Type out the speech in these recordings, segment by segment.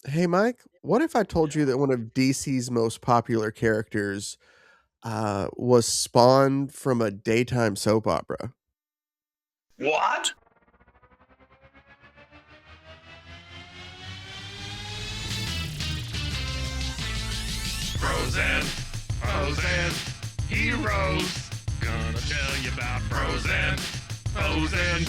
Hey, Mike, what if I told you Yeah. that one of DC's most popular characters was spawned from a daytime soap opera? What? Frozen, frozen, heroes. Gonna tell you about frozen, frozen,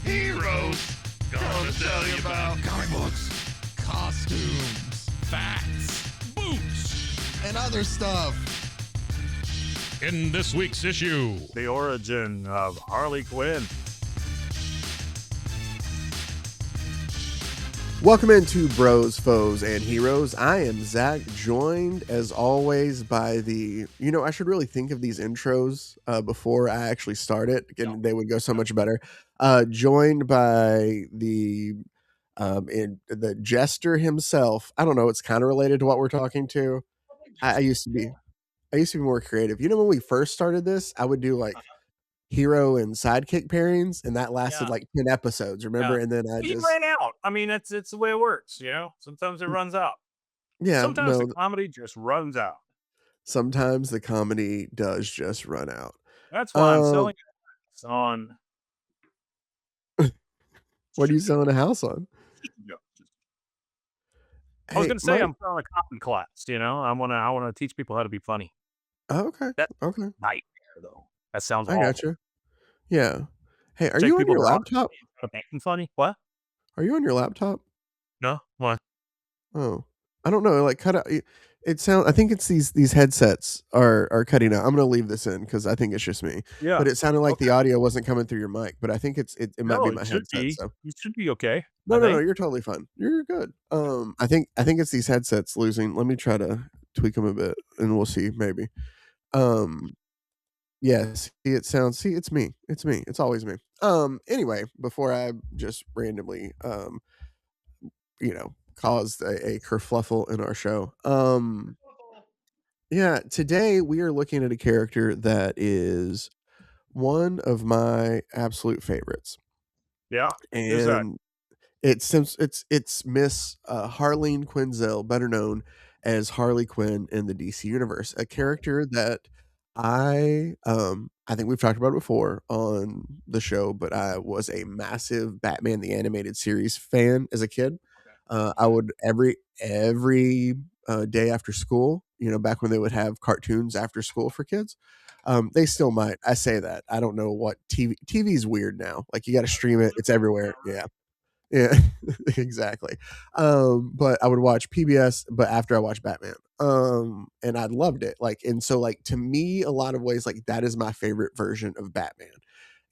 heroes. Gonna tell you about comic books, costumes, facts, boots, and other stuff. in this week's issue. The origin of Harley Quinn. Welcome into Bros, Foes, and Heroes. I am Zach, joined as always by I should really think of these intros before I actually start it, and they would go so much better. Joined by the jester himself. I don't know, it's kind of related to what we're talking to. I used to be. I used to be more creative. When we first started this, I would do like hero and sidekick pairings, and that lasted Yeah, like 10 episodes, remember? yeah. And then I He just, ran out. I mean, it's the way it works, you know? Sometimes it runs out. yeah, Sometimes the no, comedy just runs out. sometimes the comedy does just run out. That's why I'm Um, selling it on. what are you selling a house on? I was Hey, gonna say Mike. I'm selling a cotton class, you know? I wanna teach people how to be funny. Oh, okay, That okay, nightmare though. That sounds I got awful. you. Yeah. Hey, are Take you on people your to art laptop? to making funny. What? Are you on your laptop? No? What? Oh, I don't know. Like, cut out. It sound. I think it's these headsets are cutting out. I'm gonna leave this in because I think it's just me. Yeah. But it sounded like the Okay. audio wasn't coming through your mic. But I think it might No, be it my should headset. be. So You should be okay, no, I no, no. think. You're totally fine. You're good. I think it's these headsets losing. Let me try to tweak them a bit, and we'll see. Maybe. Um. Yes. It sounds. See, it's me. It's me. It's always me. Anyway, before I just randomly caused a kerfluffle in our show. Yeah, today we are looking at a character that is one of my absolute favorites, Yeah. Who's that? and it's Miss Harleen Quinzel, better known as Harley Quinn in the DC universe, a character that I think we've talked about it before on the show, but I was a massive Batman the Animated Series fan as a kid. Okay. I Okay. would every day after school, back when they would have cartoons after school for kids. They still might. I say that. I don't know what TV's weird now. Like you got to stream it. It's everywhere. Yeah. Yeah, exactly. But I would watch PBS, but after I watched Batman. And I loved it. Like, and so like to me, a lot of ways, like that is my favorite version of Batman.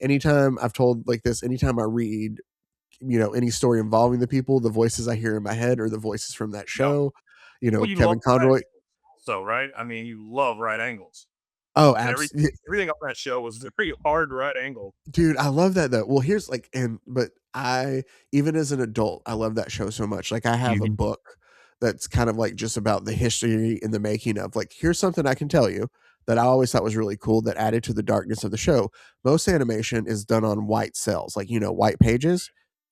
Anytime I've told like this, anytime I read, any story involving the people, the voices I hear in my head are the voices from that Yeah. show. Well, you love Kevin right Conroy. angles also, right? I mean, you love right angles. Oh, And absolutely. everything on that show was very hard right angle. Dude, I love that though. Well, here's like, but I, even as an adult, I love that show so much. Like, I have a Mhm. book that's kind of like just about the history and the making of like, here's something I can tell you that I always thought was really cool that added to the darkness of the show. Most animation is done on white cells, like, white pages.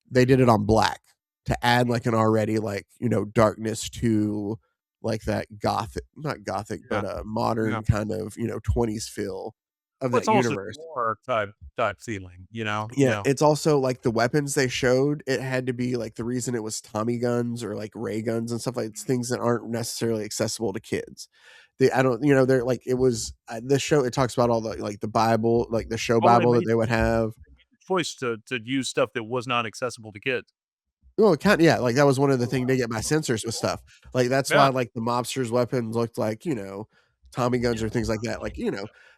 They did it on black to add like an already like, darkness to like that gothic, not gothic, Yeah. but a Yeah. modern kind of, 20s feel of Well, that it's almost a universe. noir type feeling, you know? Yeah, Yeah. it's also, like, the weapons they showed, it had to be, like the reason it was Tommy guns or, like, ray guns and stuff like it's things that aren't necessarily accessible to kids. I don't they're like it was this show, it talks about all the like, the Bible, like, the show Oh, Bible that they would have. they made the choice to use stuff that was not accessible to kids. Well, kinda yeah, like, that was one of the thing they get by censors with stuff. Like, that's why, Yeah. like, the mobsters' weapons looked like, Tommy guns or things like that. Like,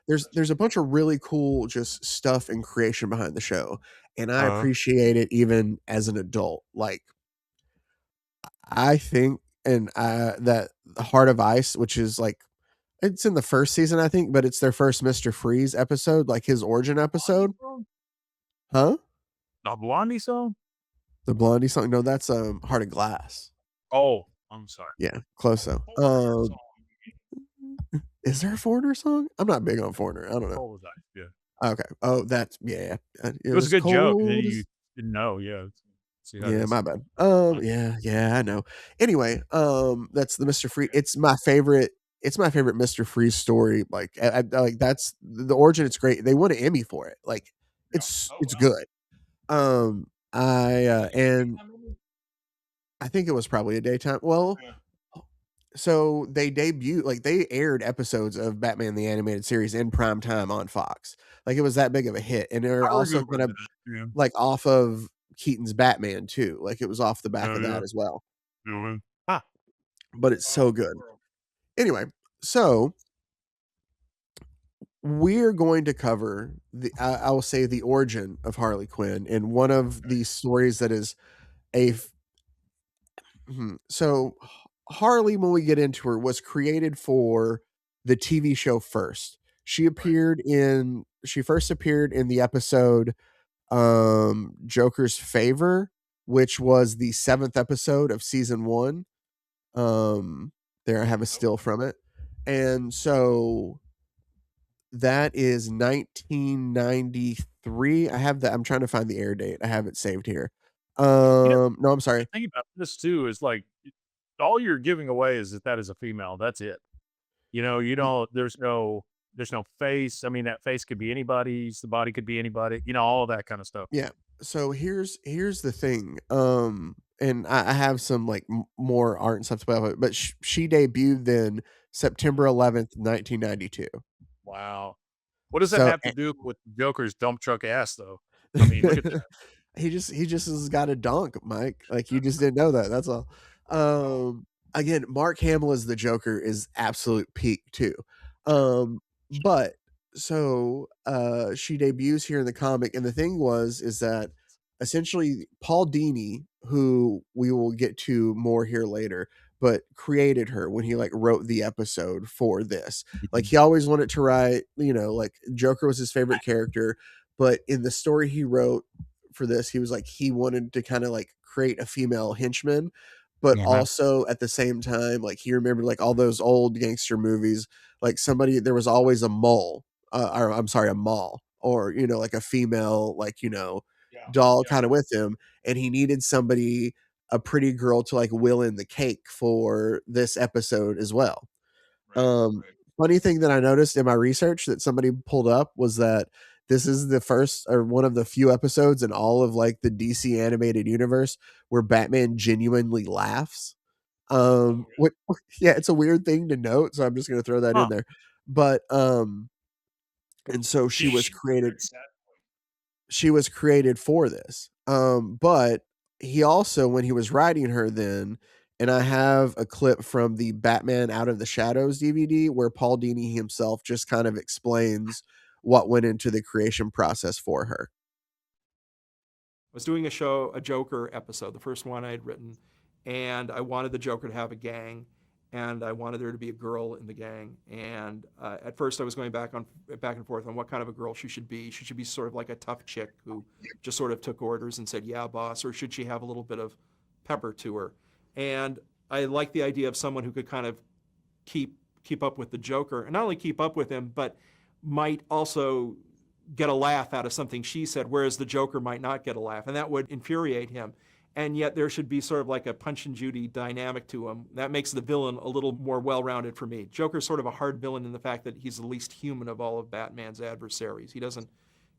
there's a bunch of really cool just stuff and creation behind the show, and I Uh-huh. appreciate it even as an adult. Like, I think that Heart of Ice, which is, like it's in the 1st season, I think, but it's their first Mr. Freeze episode, like, his origin Blondie episode. song? Huh? A Blondie song? The Blondie song? No, that's, Heart of Glass. Oh, I'm sorry. Yeah, close though. Foreigner song. Is there a Foreigner song? I'm not big on Foreigner, I don't know. Cold as ice, yeah. Okay. Oh, that's yeah, yeah. It It was a was good joke, and then cold you as didn't know, yeah. See how it Yeah, is. my bad. Yeah, I know. Anyway, that's the Mr. Freeze. It's my favorite Mr. Freeze story. Like, like that's the origin. It's great. They won an Emmy for it. Like, it's good. And I think it was probably a daytime. Well, so they debuted, like they aired episodes of Batman the Animated Series in prime time on Fox. Like it was that big of a hit, and they're I also remember kind of that. Yeah. like off of Keaton's Batman too. Like it was off the back Yeah, of yeah. that as well. Yeah. Ah, But it's so good. Anyway, so we're going to cover I will say the origin of Harley Quinn, and one of these stories that is a so Harley, when we get into her, was created for the TV show first. She first appeared in the episode Joker's Favor, which was the 7th episode of season 1. There I have a still from it. And so that is 1993. I'm trying to find the air date. I have it saved here. No, I'm the sorry. thing about this too is like all you're giving away is that is a female. That's it. You don't. There's no face. I mean, that face could be anybody's. The body could be anybody. All of that kind of stuff. Yeah. So here's the thing. And I have some like more art and stuff to play with, but she debuted then September 11th, 1992. Wow. What does that So have to do with Joker's dump truck ass, though? I mean, look at that. he just has got a dunk, Mike. Like you just didn't know that. That's all. Again, Mark Hamill as the Joker is absolute peak too. But so she debuts here in the comic, and the thing is that essentially Paul Dini, who we will get to more here later, but created her when he like wrote the episode for this. Like he always wanted to write, like Joker was his favorite character, but in the story he wrote for this, he was like he wanted to kind of like create a female henchman, but also at the same time, like he remembered like all those old gangster movies, like there was always a mole, or I'm sorry, a mall, or like a female, like doll kind of with him, and he needed somebody, a pretty girl, to like will in the cake for this episode as well. Funny thing that I noticed in my research that somebody pulled up was that this is the first or one of the few episodes in all of like the DC animated universe where Batman genuinely laughs. What, yeah, it's a weird thing to note, so I'm just going to throw that in Huh. there. But and so she was created for this. But he also, when he was writing her then, and I have a clip from the Batman Out of the Shadows DVD where Paul Dini himself just kind of explains what went into the creation process for her. I was doing a Joker episode, the first one I had written, and I wanted the Joker to have a gang, and I wanted there to be a girl in the gang. And at first, I was going back and forth on what kind of a girl she should be. She should be sort of like a tough chick who just sort of took orders and said, "Yeah, boss," or should she have a little bit of pepper to her? And I liked the idea of someone who could kind of keep up with the Joker, and not only keep up with him, but might also get a laugh out of something she said, whereas the Joker might not get a laugh, and that would infuriate him. And yet there should be sort of like a Punch and Judy dynamic to him. That makes the villain a little more well-rounded for me. Joker's sort of a hard villain in the fact that he's the least human of all of Batman's adversaries. He doesn't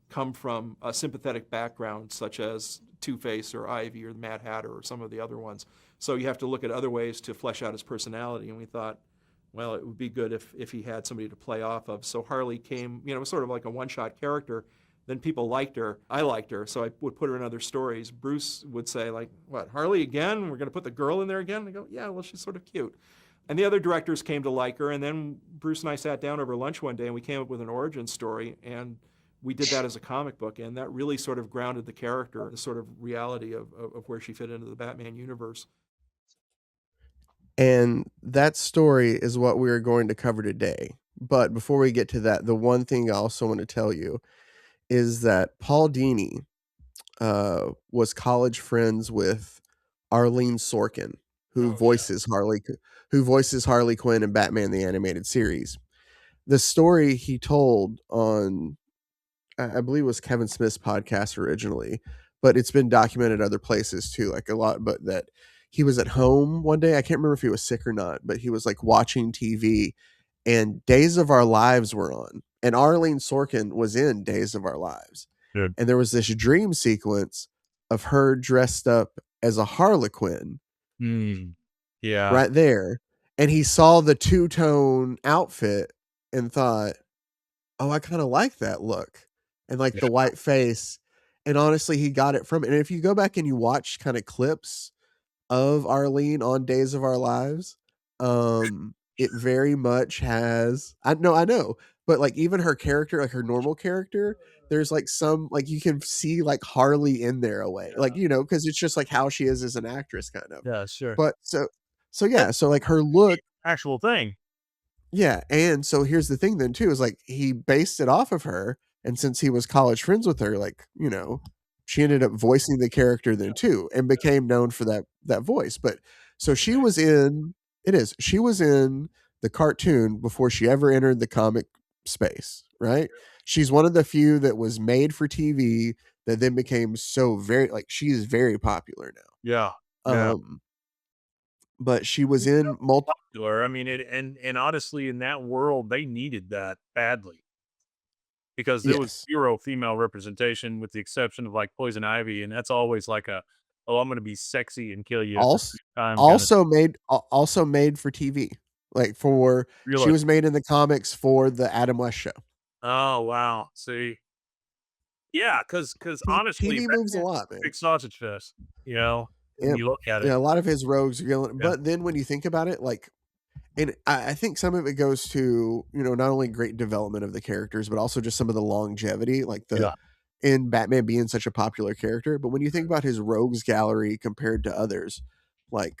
come from a sympathetic background such as Two-Face or Ivy or the Mad Hatter or some of the other ones. So you have to look at other ways to flesh out his personality, and we thought, well, it would be good if he had somebody to play off of. So Harley came, was sort of like a one-shot character. Then people liked her. I liked her, so I would put her in other stories. Bruce would say, like, what, Harley again? We're going to put the girl in there again? I go, yeah, well, she's sort of cute. And the other directors came to like her, and then Bruce and I sat down over lunch one day, and we came up with an origin story, and we did that as a comic book, and that really sort of grounded the character, the sort of reality of where she fit into the Batman universe. And that story is what we're going to cover today. But before we get to that, the one thing I also want to tell you is that Paul Dini was college friends with Arleen Sorkin, who voices Harley Quinn in Batman the Animated Series. The story he told on, I believe it was Kevin Smith's podcast originally, but it's been documented other places too, like a lot. But that he was at home one day. I can't remember if he was sick or not, but he was like watching TV, and Days of Our Lives were on, and Arleen Sorkin was in Days of Our Lives, Dude. and there was this dream sequence of her dressed up as a Harlequin Yeah. right there, and he saw the two-tone outfit and thought, "Oh, I kind of like that look," and like the white face. And honestly, he got it from. And if you go back and you watch kind of clips of Arleen on Days of Our Lives, it very much has. I know, but like even her character, like her normal character, there's like some like you can see like Harley in there away, like because it's just like how she is as an actress, kind of. Yeah, sure. But so That's yeah, so like her look. actual thing. Yeah, and so here's the thing then too is like he based it off of her, and since he was college friends with her, like, she ended up voicing the character then too and became known for that voice. But so she was in the cartoon before she ever entered the comic space, right? She's one of the few that was made for TV that then became so very like she is very popular Yeah. now. Yeah. But she was You know, in multiple. popular. I mean, and honestly, in that world, they needed that badly because there was Yes. zero female representation, with the exception of like Poison Ivy, and that's always like a, oh, I'm going to be sexy and kill you at the Also same time kind of. also made for TV. Like for she Really? was made in the comics for the Adam West show. Oh wow. See, yeah, because honestly, TV moves a Batman's lot, a man. big sausage fest. When Yeah, you look at it. yeah, a lot of his rogues are going. Yeah. But then when you think about it, like, and I think some of it goes to not only great development of the characters, but also just some of the longevity, like the Yeah. in Batman being such a popular character. But when you think about his rogues gallery compared to others, like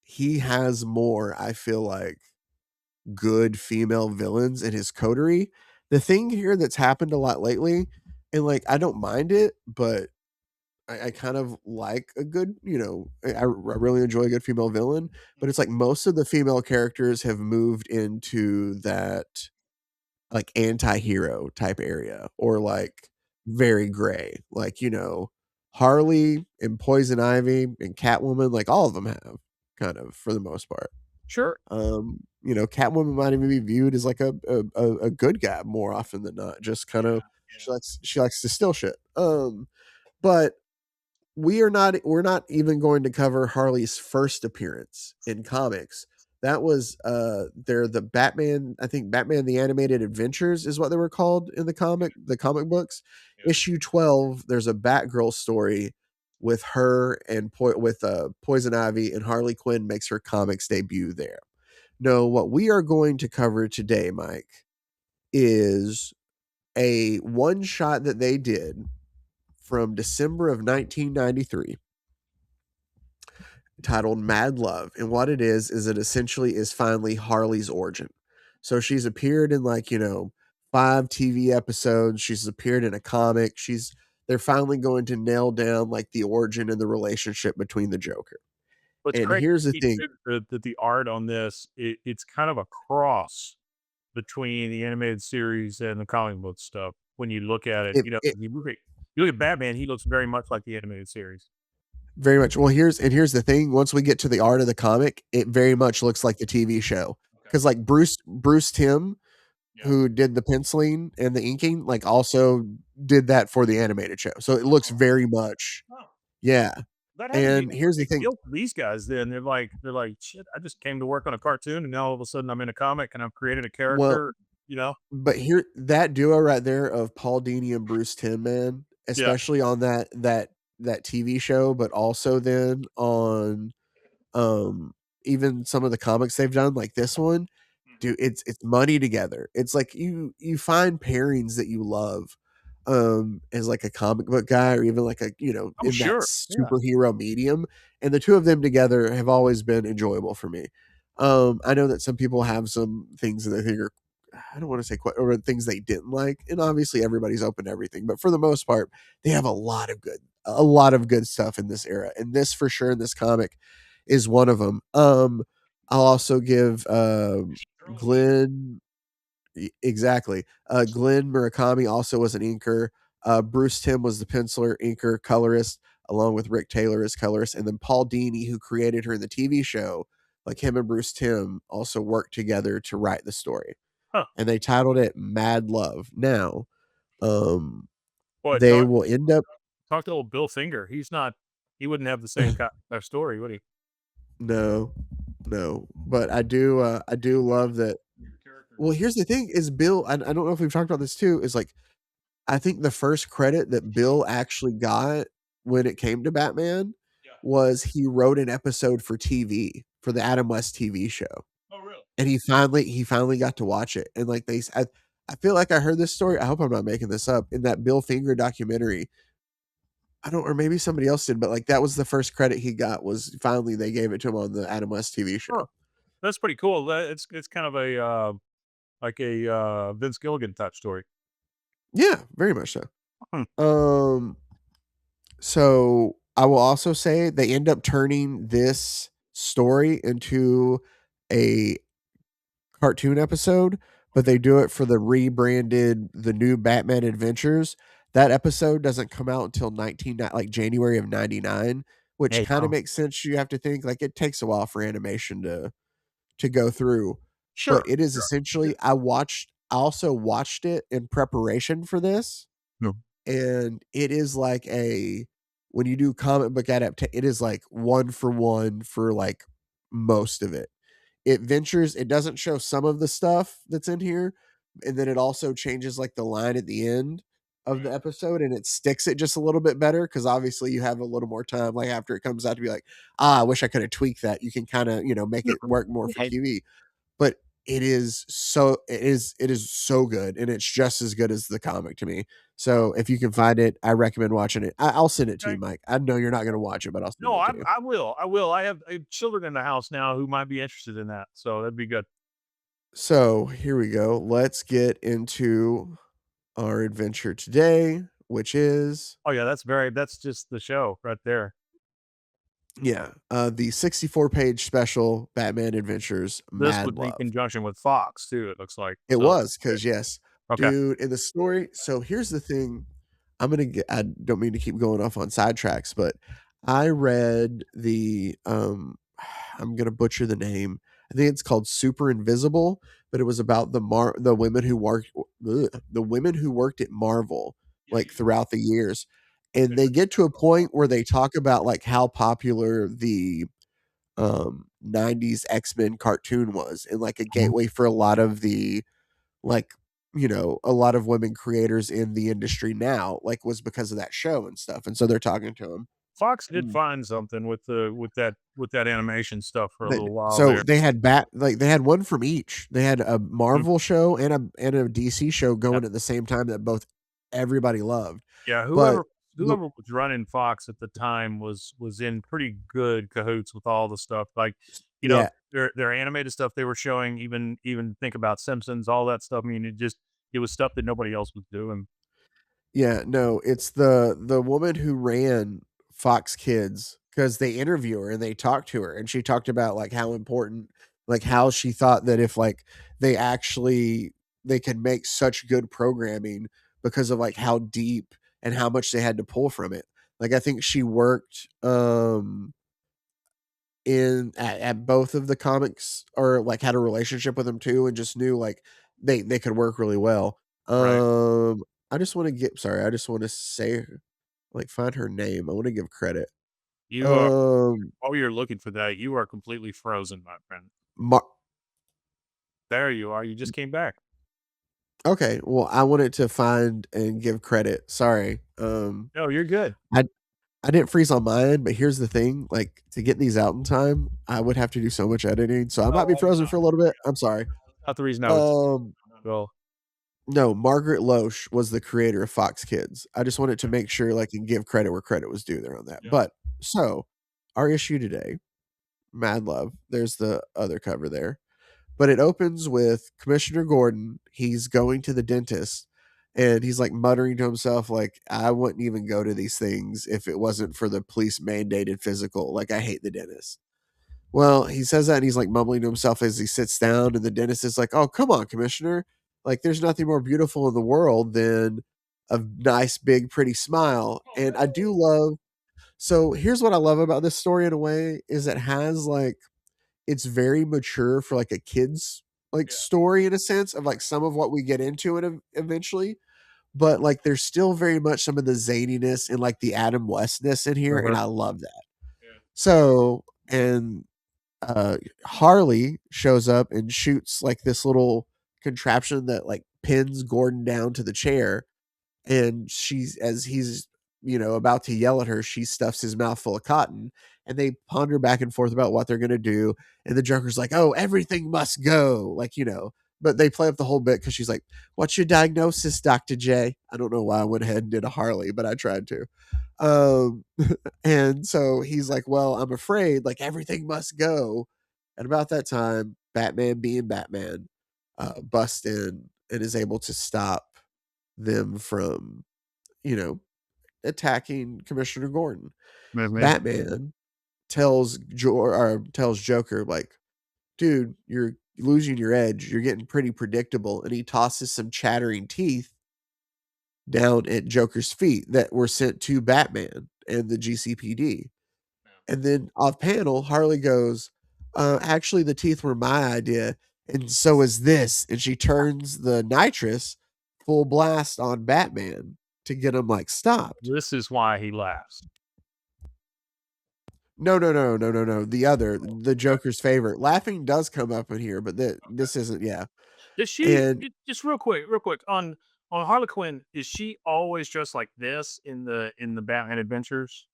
he has more. I feel like good female villains in his coterie. The thing here that's happened a lot lately, and like I don't mind it, but I kind of like a good, I really enjoy a good female villain, but it's like most of the female characters have moved into that like anti-hero type area or like very gray. Like, Harley and Poison Ivy and Catwoman, like all of them have kind of for the most part. Sure. Catwoman might even be viewed as like a good guy more often than not. Just kind of she likes to steal shit. But we're not even going to cover Harley's first appearance in comics. That was they're the Batman, I think Batman the Animated Adventures is what they were called in the comic books. Yeah. Issue 12, there's a Batgirl story with her and Poison Ivy, and Harley Quinn makes her comics debut there. No, what we are going to cover today, Mike, is a one shot that they did from December of 1993 titled Mad Love. And what it is it essentially is finally Harley's origin. So she's appeared in 5 TV episodes. She's appeared in a comic. They're finally going to nail down like the origin and the relationship between the Joker. What's And crazy here's the thing. that the art on this, it's kind of a cross between the animated series and the comic book stuff. When you look at it, It, it you look at Batman, he looks very much like the animated series. very much. Well, here's the thing. Once we get to the art of the comic, it very much looks like the TV show. Because like Bruce Timm, who did the penciling and the inking, like also did that for the animated show. So it looks very much, Oh, yeah. that had to be And a here's the big thing. deal for these guys. Then they're like, shit. I just came to work on a cartoon, and now all of a sudden I'm in a comic, and I've created a Well, character. You know? but here that duo right there of Paul Dini and Bruce Timm, man, Yeah. especially on that TV show, but also then on um even some of the comics they've done, like this one, dude, it's money together. It's like you find pairings that you love as like a comic book guy or even like Oh, in that sure. Yeah. superhero medium, and the two of them together have always been enjoyable for me. I know that some people have some things that they think are, I don't want to say quite, or things they didn't like, and obviously everybody's open to everything, but for the most part they have a lot of good stuff in this era, and this for sure in this comic is one of them. I'll also give Glenn. Exactly. Glenn Murakami also was an inker. Bruce Timm was the penciler, inker, colorist, along with Rick Taylor as colorist, and then Paul Dini, who created her in the TV show, like him and Bruce Timm also worked together to write the story. Huh. And they titled it Mad Love. Now, Boy, they will end up talk to old Bill Finger. He wouldn't have the same kind of story, would he? no, but I do love that. Well, here's the thing: is Bill? I don't know if we've talked about this too. Is like I think the first credit that Bill actually got when it came to Batman was he wrote an episode for TV for the Adam West TV show, Oh, really? and he finally got to watch it. And like I feel like I heard this story. I hope I'm not making this up. In that Bill Finger documentary, I don't, or maybe somebody else did, but like that was the first credit he got. Was finally they gave it to him on the Adam West TV show. Huh. That's pretty cool. It's kind of a like a Vince Gilligan type story. Yeah, very much so. Hmm. So I will also say they end up turning this story into a cartoon episode, but they do it for the rebranded the new Batman Adventures. That episode doesn't come out until like January of 99, which Hey, kind of makes sense. You have to think like it takes a while for animation to go through. But sure. it is essentially I also watched it in preparation for this, No. and it is like when you do comic book adaptation, it is like one for like most of it. It doesn't show some of the stuff that's in here, and then it also changes like the line at the end of the episode, and it sticks it just a little bit better because obviously you have a little more time like after it comes out to be like, I wish I could have tweaked that. You can kind of make it work more for TV. But it is so good, and it's just as good as the comic to me. So if you can find it, I recommend watching it. I'll send it to you, Okay. Mike. I know you're not going to watch it, but I'll send No, it I to you. I will. I will. I have children in the house now who might be interested in that, so that'd be good. So here we go. Let's get into our adventure today, which is Oh yeah, that's just the show right there. the 64-page special Batman Adventures This Mad would be in Love. conjunction with Fox too, it looks like. It So was because yes, okay. dude, in the story. So here's the thing. I don't mean to keep going off on sidetracks, but I read I'm gonna butcher the name. I think it's called Super Invisible, but it was about the women who worked at Marvel like throughout the years. And they get to a point where they talk about like how popular the 90s X-Men cartoon was, and like a Mhm. gateway for a lot of the like a lot of women creators in the industry now like was because of that show and stuff, and so they're talking to him. Fox did find something with that animation stuff for a little while So there. they had they had one from each. They had a Mhm. Marvel show and a DC show Yep. going at the same time that both everybody loved. Yeah, But the whoever was running Fox at the time was in pretty good cahoots with all the stuff. Like, yeah, their animated stuff they were showing, even think about Simpsons, all that stuff. I mean, it was stuff that nobody else was doing. yeah, no, it's the woman who ran Fox Kids, because they interview her and they talk to her, and she talked about like how important, like how she thought that if like they could make such good programming because of like how deep and how much they had to pull from it. Like I think she worked at both of the comics, or like had a relationship with them too, and just knew like they could work really well. Right. um I just want to say, like, find her name. I want to give credit. You um while you're looking for that, you are completely frozen, my friend. Mar- There you are. You just came back. okay, well, I wanted to find and give credit. Sorry. No, you're good. I I didn't freeze on mine, but here's the thing, like, to get these out in time, I would have to do so much editing, so I might be Oh, frozen for a little bit. I'm sorry. not the reason I was. Um, Well, no, Margaret Loesch was the creator of Fox Kids. I just wanted to make sure, like, and give credit where credit was due there on that. yeah. But so our issue today, Mad Love. There's the other cover there. But it opens with Commissioner Gordon. He's going to the dentist, and he's like muttering to himself, like, I wouldn't even go to these things if it wasn't for the police mandated physical. Like, I hate the dentist. Well, he says that and he's like mumbling to himself as he sits down, and the dentist is like, oh, come on, Commissioner. Like, there's nothing more beautiful in the world than a nice, big, pretty smile. And I do love. So here's what I love about this story in a way is it has like it's very mature for like a kid's like story in a sense of like some of what we get into it eventually, but like there's still very much some of the zaniness and like the Adam Westness in here, and Uh-huh. I love that. So and Harley shows up and shoots like this little contraption that like pins Gordon down to the chair, and she's as he's about to yell at her, she stuffs his mouth full of cotton, and they ponder back and forth about what they're going to do, and the Joker's like, oh, everything must go, like, but they play up the whole bit because she's like, what's your diagnosis, Dr. J? I don't know why I went ahead and did a Harley, but I tried to. um and so he's like, well, I'm afraid like everything must go. And about that time, Batman being Batman busts in and is able to stop them from you know attacking Commissioner Gordon. Man. Batman tells Joker like, dude, you're losing your edge, you're getting pretty predictable, and he tosses some chattering teeth down at Joker's feet that were sent to Batman and the GCPD. And then off panel, Harley goes, actually, the teeth were my idea, and so is this. And she turns the nitrous full blast on Batman to get him like stopped. This is why he laughs. No, no, no, no, no, no. The Joker's favorite. Laughing does come up in here, but this isn't. Yeah, Does she and just real quick on Harley Quinn? Is she always dressed like this in the Batman Adventures?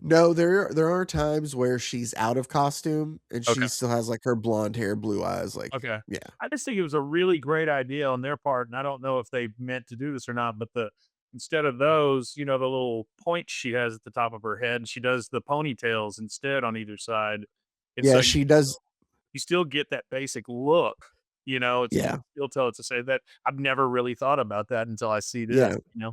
no, there are times where she's out of costume and she Okay. still has like her blonde hair, blue eyes. Like, Okay. yeah, I just think it was a really great idea on their part, and I don't know if they meant to do this or not, but instead of those, the little points she has at the top of her head, she does the ponytails instead on either side. And so yeah, she does. you still get that basic look, it's you Yeah, can still tell it's a say that I've never really thought about that until I see yeah. this.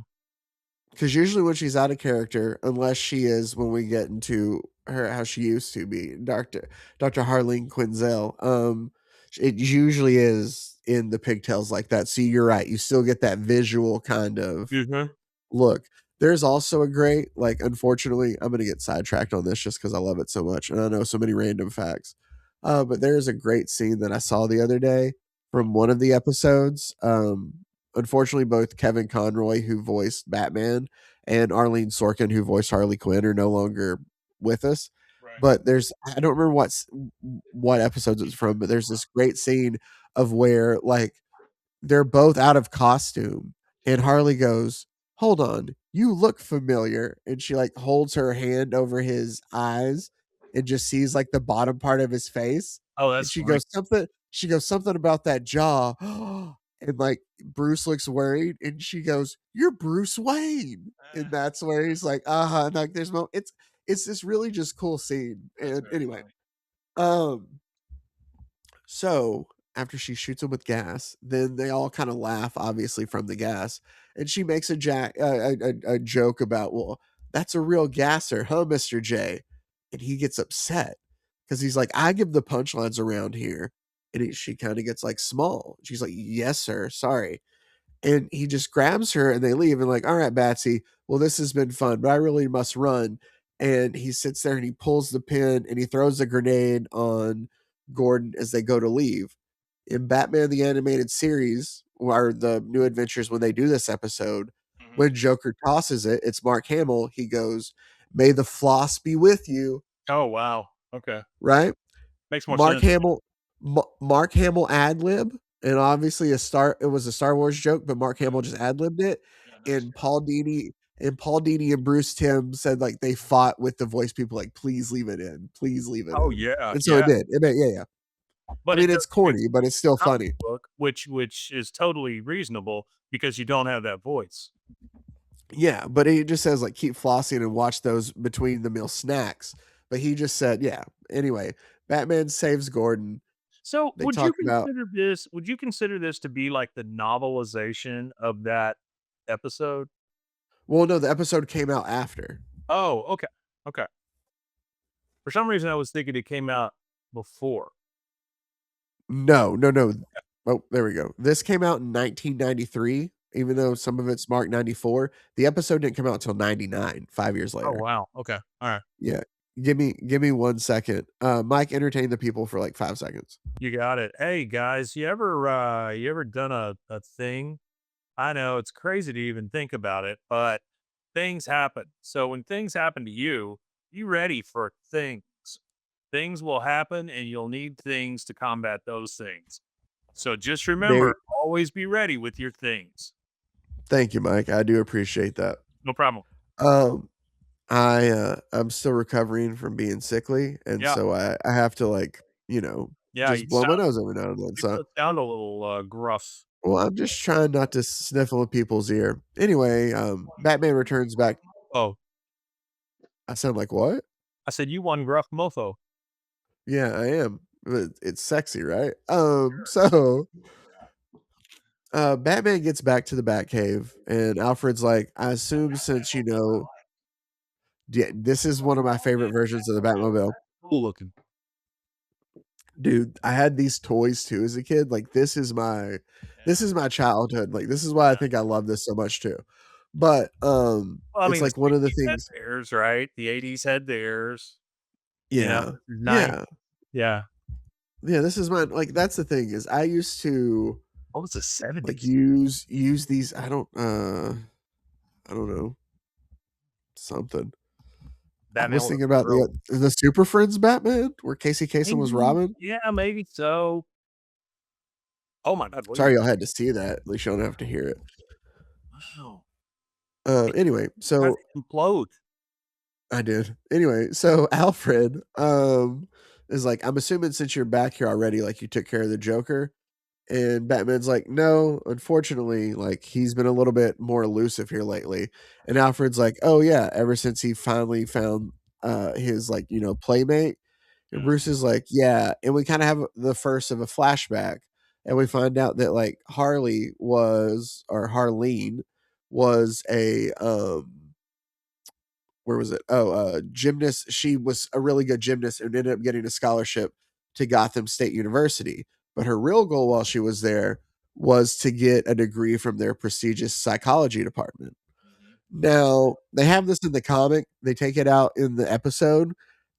Because usually when she's out of character, unless she is when we get into her how she used to be, Doctor Harleen Quinzel, it usually is in the pigtails like that. So you're right, you still get that visual kind of Mhm. look. There's also a great, like, unfortunately, I'm gonna get sidetracked on this just because I love it so much, and I know so many random facts. But there's a great scene that I saw the other day from one of the episodes. Unfortunately, both Kevin Conroy, who voiced Batman, and Arleen Sorkin, who voiced Harley Quinn, are no longer with us. Right. But I don't remember what episodes it's from, but there's this great scene of where like they're both out of costume, and Harley goes, hold on, you look familiar. And she like holds her hand over his eyes and just sees like the bottom part of his face. Oh, And that's funny. she goes something about that jaw. And like Bruce looks worried, and she goes, you're Bruce Wayne. And that's where he's like, uh-huh. Like there's it's this really just cool scene. And anyway, um so after she shoots him with gas, then they all kind of laugh, obviously from the gas, and she makes a joke about, well, that's a real gasser, huh, Mister J? And he gets upset because he's like, I give the punchlines around here, and she kind of gets like small. She's like, yes, sir, sorry. And he just grabs her and they leave and like, all right, Batsy, well, this has been fun, but I really must run. And he sits there and he pulls the pin and he throws a grenade on Gordon as they go to leave. In Batman the Animated Series, or the New Adventures, when they do this episode, when Joker tosses it, it's Mark Hamill. He goes, may the floss be with you, Oh, wow. Okay. right? Makes more Mark sense. Hamill, Mark Hamill ad lib, and obviously it was a Star Wars joke, but Mark Hamill just ad libbed it. And Paul Dini and Bruce Timm said like they fought with the voice people like, please leave it in, please leave it Oh, in, yeah, and so yeah. it did. Yeah, yeah. I But it mean, does it's corny, but it's still comic funny. book, which is totally reasonable because you don't have that voice. Yeah, but he just says like keep flossing and watch those between the meal snacks. But he just said, yeah. Anyway, Batman saves Gordon. So, They talk about would you consider this to be like the novelization of that episode? well, no, the episode came out after. Oh, okay. Okay. For some reason, I was thinking it came out before. No, no, no. Oh, there we go. This came out in 1993. even though some of it's marked 94. The episode didn't come out until 99, 5 years Oh, later. wow. Okay. All right. Yeah. Give me 1 second. Mike, entertain the people for like 5 seconds. You got it. Hey guys, you ever done a thing? I know it's crazy to even think about it, but things happen. So when things happen to you, be ready for things. Things will happen and you'll need things to combat those things. So just There remember, always be ready with your things. Thank you, Mike. I do appreciate that. No problem. Um, I'm still recovering from being sickly, and Yeah. so I have to Yeah. just blow my nose every now and then. You So, sound a little gruff. well, I'm just trying not to sniffle in people's ear. Anyway, Batman Returns back. Oh, I sound like what? I said you one gruff mofo. Yeah, I am. But it's sexy, right? So Batman gets back to the Batcave, and Alfred's like, I assume since yeah, this is one of my favorite versions of the Batmobile. Cool looking. Dude, I had these toys too as a kid. Like this is my childhood. Like this is why I think I love this so much too. But Well, I it's mean, the like one of the 60s had things. theirs, right? The 80s had theirs. You know, Yeah. 9 Yeah. yeah. Yeah, this is mine. Like that's the thing is I used to What was the like 70s? use these I don't know, something. I Batman was with thinking a about girl. the Super Friends Batman where Casey Kasem was Maybe, Robin. yeah, maybe so. Oh my god, what are you Sorry y'all had to see that. At least you don't have to hear it. wow. Anyway, About so to implode. I did. Anyway, so Alfred is like, I'm assuming since you're back here already, like you took care of the Joker. And Batman's like, no, unfortunately, like he's been a little bit more elusive here lately. And Alfred's like, oh yeah, ever since he finally found his like, playmate. And Mhm. Bruce is like, yeah. And we kind of have the first of a flashback. And we find out that like Harleen was a where was it? Oh, gymnast. She was a really good gymnast and ended up getting a scholarship to Gotham State University. But her real goal while she was there was to get a degree from their prestigious psychology department. Now, they have this in the comic, they take it out in the episode,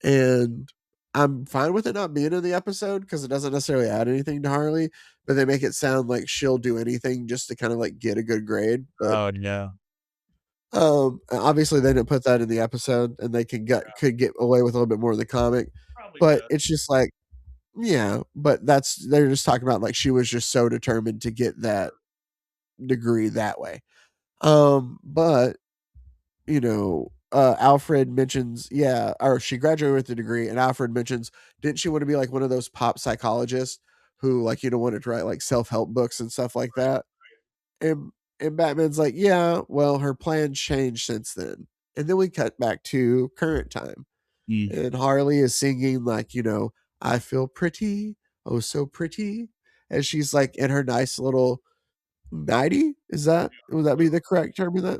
and I'm fine with it not being in the episode because it doesn't necessarily add anything to Harley, but they make it sound like she'll do anything just to kind of like get a good grade. But Oh, no. obviously they didn't put that in the episode, and they could get away with a little bit more in the comic. Probably But good. it's just like, yeah, but they're just talking about like she was just so determined to get that degree that way. But Alfred mentions, yeah, or she graduated with the degree, and Alfred mentions, didn't she want to be like one of those pop psychologists who like wanted to write like self-help books and stuff like that? And Batman's like, yeah, well, her plans changed since then. And then we cut back to current time. Mm. And Harley is singing like, I feel pretty, oh so pretty. And she's like in her nice little nightie. Would that be the correct term of that?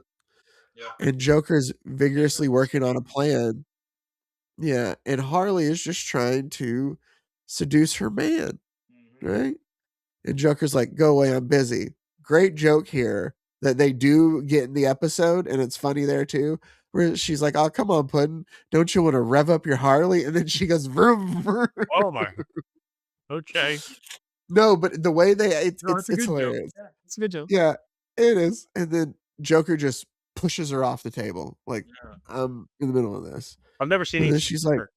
Yeah. And Joker's vigorously working on a plan. Yeah. And Harley is just trying to seduce her man, right? And Joker's like, go away, I'm busy. Great joke here that they do get in the episode, and it's funny there too. Where she's like, oh, come on, Puddin'. Don't you want to rev up your Harley? And then she goes, vroom, vroom. Oh my. Okay. No, but the way No, it's a it's good joke. hilarious. Yeah, it's a good joke. Yeah, it is. And then Joker just pushes her off the table. Like, Yeah. I'm in the middle of this. I've never seen And then anything she's like, better.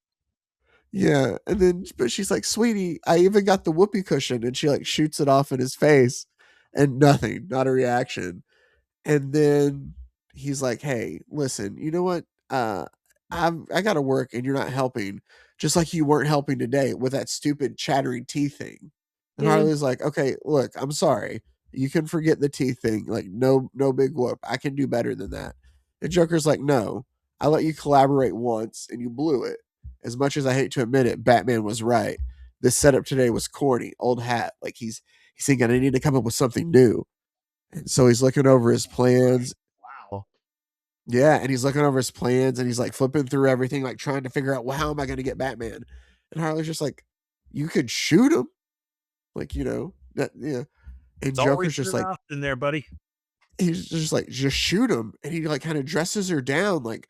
yeah. And then, but she's like, sweetie, I even got the whoopee cushion. And she like shoots it off in his face and nothing, not a reaction. And then he's like, hey, listen, you know what? I got to work and you're not helping, just like you weren't helping today with that stupid chattering teeth thing. And Yeah. Harley's like, okay, look, I'm sorry. You can forget the teeth thing. Like, no big whoop. I can do better than that. And Joker's like, no, I let you collaborate once and you blew it. As much as I hate to admit it, Batman was right. This setup today was corny, old hat. Like he's thinking I need to come up with something new. And so he's looking over his plans. Wow. Yeah, and he's looking over his plans and he's like flipping through everything, like trying to figure out, well, how am I going to get Batman? And Harley's just like, you could shoot him. Like, that, yeah. And It's always Joker's just an like, option there, buddy. he's just like, just shoot him, and he like kind of dresses her down like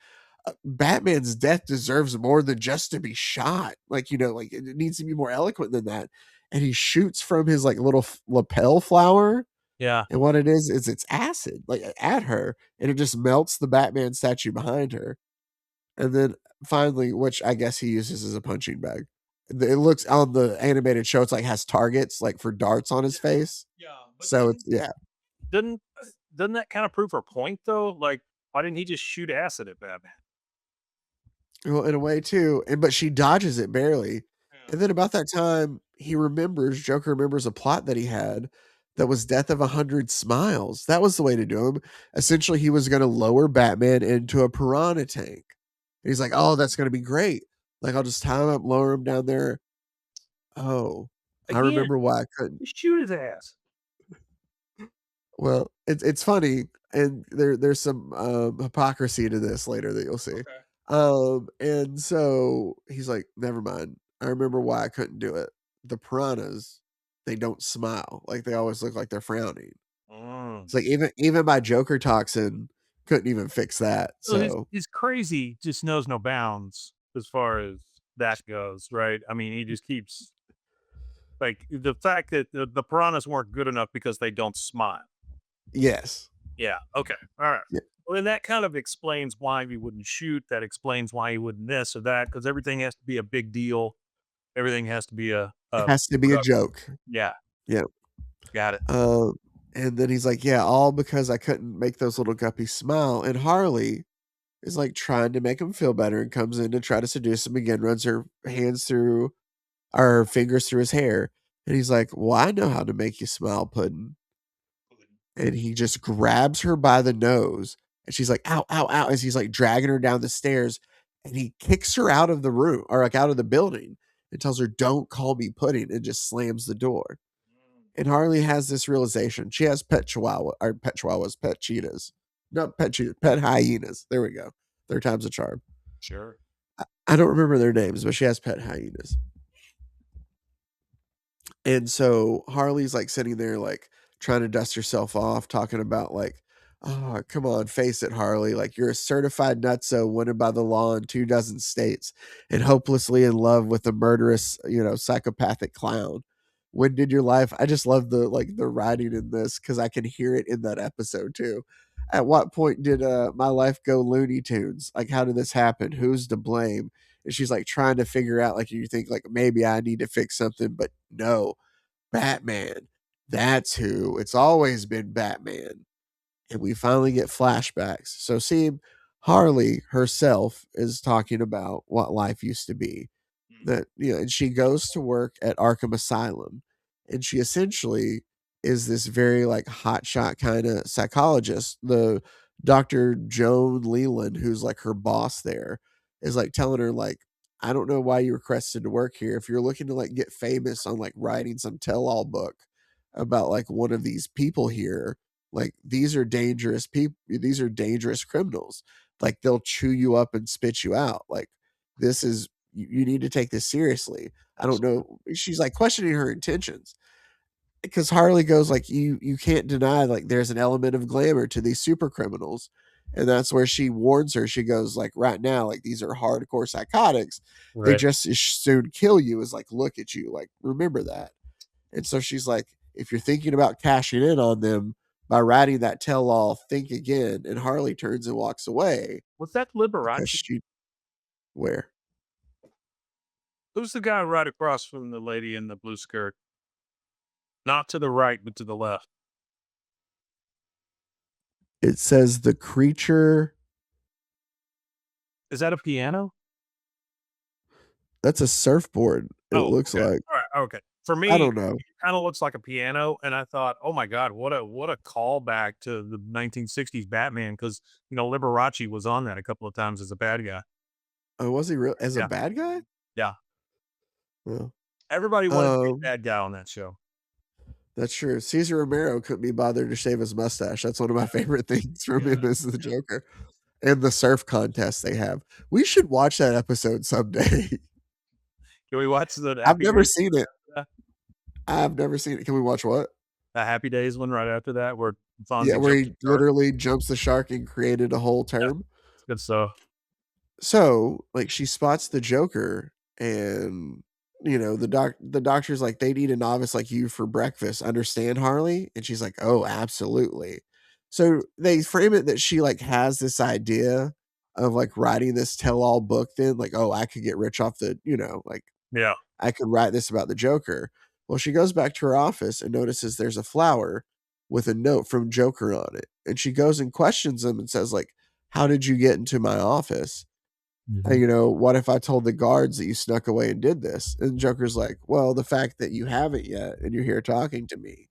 Batman's death deserves more than just to be shot. Like, like it needs to be more eloquent than that. And he shoots from his like little lapel flower, Yeah. and what it is it's acid like at her, and it just melts the Batman statue behind her. And then finally, which I guess he uses as a punching bag. It looks on the animated show, it's like has targets like for darts on his face. Yeah. But So it's doesn't doesn't that kind of prove her point though? Like, why didn't he just shoot acid at Batman? well, in a way too, but she dodges it barely. And then about that time, Joker remembers a plot that he had that was Death of 100 Smiles. That was the way to do him. Essentially, he was going to lower Batman into a piranha tank. And he's like, oh, that's going to be great. Like, I'll just tie him up, lower him down there. Oh, I Again, remember why I couldn't. just shoot his ass. Well, it's funny, and there's some hypocrisy to this later that you'll see. Okay. And so he's like, never mind. I remember why I couldn't do it. The piranhas, they don't smile. Like they always look like they're frowning. It's like even my Joker toxin couldn't even fix that. So So his crazy just knows no bounds as far as that goes, right? I mean, he just keeps like the fact that the piranhas weren't good enough because they don't smile. yes. Yeah. Okay. All right. Yeah. Well, then that kind of explains why he wouldn't shoot. That explains why he wouldn't this or that, because everything has to be a big deal. Everything has to be It has to be a joke. Yeah. Yeah. Got it. And then he's like, yeah, all because I couldn't make those little guppies smile. And Harley is like trying to make him feel better and comes in to try to seduce him again, runs her hands through our fingers through his hair. And he's like, well, I know how to make you smile, Puddin'. And he just grabs her by the nose. And she's like, ow, ow, ow, as he's like dragging her down the stairs. And he kicks her out of the room or like out of the building and tells her, don't call me Pudding, and just slams the door. And Harley has this realization. She has pet chihuahuas, pet cheetahs. Not pet cheetahs, pet hyenas. There we go. Third time's a charm. Sure. I don't remember their names, but she has pet hyenas. And so Harley's like sitting there, like trying to dust herself off, talking about like, oh, come on, face it, Harley. Like you're a certified nutso wanted by the law in 24 states and hopelessly in love with a murderous, psychopathic clown. When did your life? I just love the writing in this because I can hear it in that episode too. At what point did my life go Looney Tunes? Like, how did this happen? Who's to blame? And she's like trying to figure out, like, you think like maybe I need to fix something, but no, Batman. That's who. It's always been Batman. And we finally get flashbacks. So see, Harley herself is talking about what life used to be. That and she goes to work at Arkham Asylum, and she essentially is this very like hotshot kind of psychologist. The Dr. Joan Leland, who's like her boss there, is like telling her like, I don't know why you requested to work here. If you're looking to like get famous on like writing some tell-all book about like one of these people here, like these are dangerous people. These are dangerous criminals. Like they'll chew you up and spit you out. Like this is you need to take this seriously. I don't know. She's like questioning her intentions because Harley goes like, you can't deny like there's an element of glamour to these super criminals. And that's where she warns her. She goes like, right now, like these are hardcore psychotics. They Right. just as soon kill you as like, look at you. Like, remember that. And so she's like, if you're thinking about cashing in on them by writing that tell all, think again. And Harley turns and walks away. Was that Liberace? Where? Who's the guy right across from the lady in the blue skirt? Not to the right, but to the left. It says the creature. Is that a piano? That's a surfboard. It looks okay. like. All right. Okay. For me, I don't know. It kind of looks like a piano, and I thought, oh my god, what a callback to the 1960s Batman, because Liberace was on that a couple of times as a bad guy. Oh, was he real as Yeah. a bad guy? Yeah. Well, Everybody wanted to be a bad guy on that show. that's true. Cesar Romero couldn't be bothered to shave his mustache. That's one of my favorite things from him as the Joker. And the surf contest they have. We should watch that episode someday. Can we watch the I've never seen it. I've never seen it. Can we watch what? The Happy Days one right after that, where Fonzie where jumped he the shark. literally jumps the shark and created a whole Yeah, term. it's good stuff. So, like, she spots the Joker, and the doctor's like, they'd eat a novice like you for breakfast. Understand, Harley? And she's like, oh, absolutely. So they frame it that she like has this idea of like writing this tell-all book. Then, like, oh, I could get rich off the, like Yeah. I could write this about the Joker. Well, she goes back to her office and notices there's a flower with a note from Joker on it, and she goes and questions him and says, like, how did you get into my office? What if I told the guards that you snuck away and did this? And Joker's like, well, the fact that you haven't yet and you're here talking to me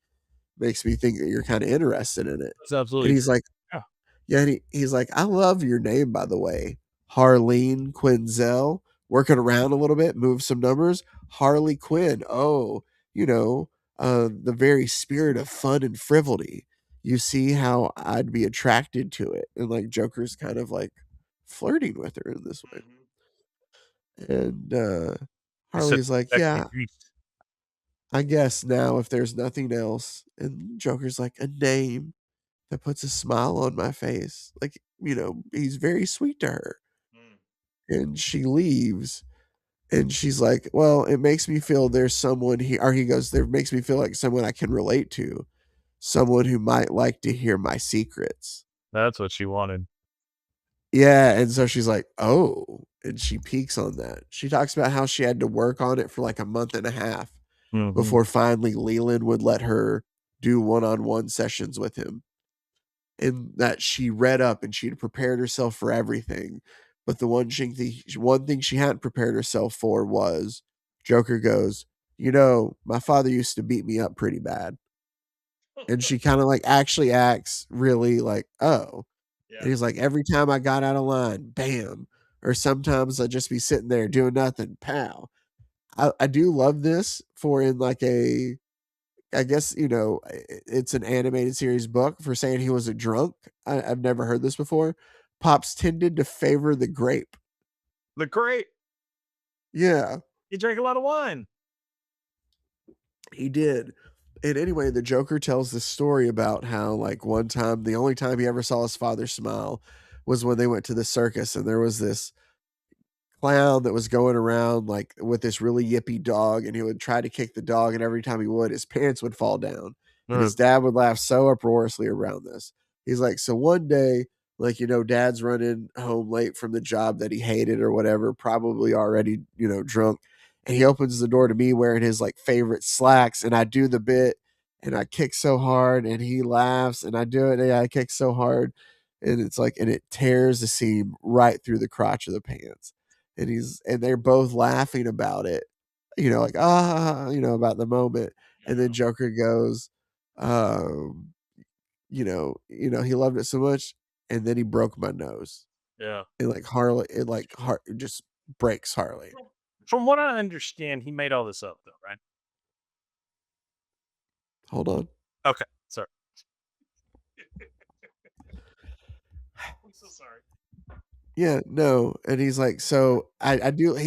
makes me think that you're kind of interested in it. It's And absolutely he's true. like, Yeah. yeah, and he's like, I love your name, by the way. Harleen Quinzel. Working around a little bit, move some numbers. Harley Quinn. Oh, the very spirit of fun and frivolity. You see how I'd be attracted to it. And like Joker's kind of like flirting with her in this way. And He said, Harley's like, "Sexy yeah, beast." I guess now if there's nothing else. And Joker's like, a name that puts a smile on my face. Like, he's very sweet to her. And she leaves. And she's like, well, it makes me feel there's someone here. Or he goes, there makes me feel like someone I can relate to. Someone who might like to hear my secrets. That's what she wanted. Yeah, and so she's like, "Oh," and she peeks on that. She talks about how she had to work on it for like a month and a half before finally Leland would let her do one-on-one sessions with him. And that she read up and she'd prepared herself for everything. But the one thing she hadn't prepared herself for was Joker goes, my father used to beat me up pretty bad. And she kind of like actually acts really like, oh. And he's like, every time I got out of line, bam. Or sometimes I'd just be sitting there doing nothing, pow. I do love this for in like I guess, it's an animated series book for saying he was a drunk. I've never heard this before. Pops tended to favor the grape. The great. Yeah, He drank a lot of wine. he did. And anyway, the Joker tells this story about how, like, one time, the only time he ever saw his father smile was when they went to the circus, and there was this clown that was going around like with this really yippy dog, and he would try to kick the dog, and every time he would, his pants would fall down. And his dad would laugh so uproariously around this. He's like, so one day, like, dad's running home late from the job that he hated or whatever, probably already, drunk. And he opens the door to me wearing his like favorite slacks, and I do the bit and I kick so hard, and he laughs, and I do it, and I kick so hard. And it's like, and it tears the seam right through the crotch of the pants. And they're both laughing about it, like, about the moment. And then Joker goes, um, he loved it so much, and then he broke my nose. Yeah. And like it just breaks Harley. From what I understand, he made all this up, though, right? Hold on. Okay. Sorry. I'm so sorry. Yeah, no. And he's like, so I do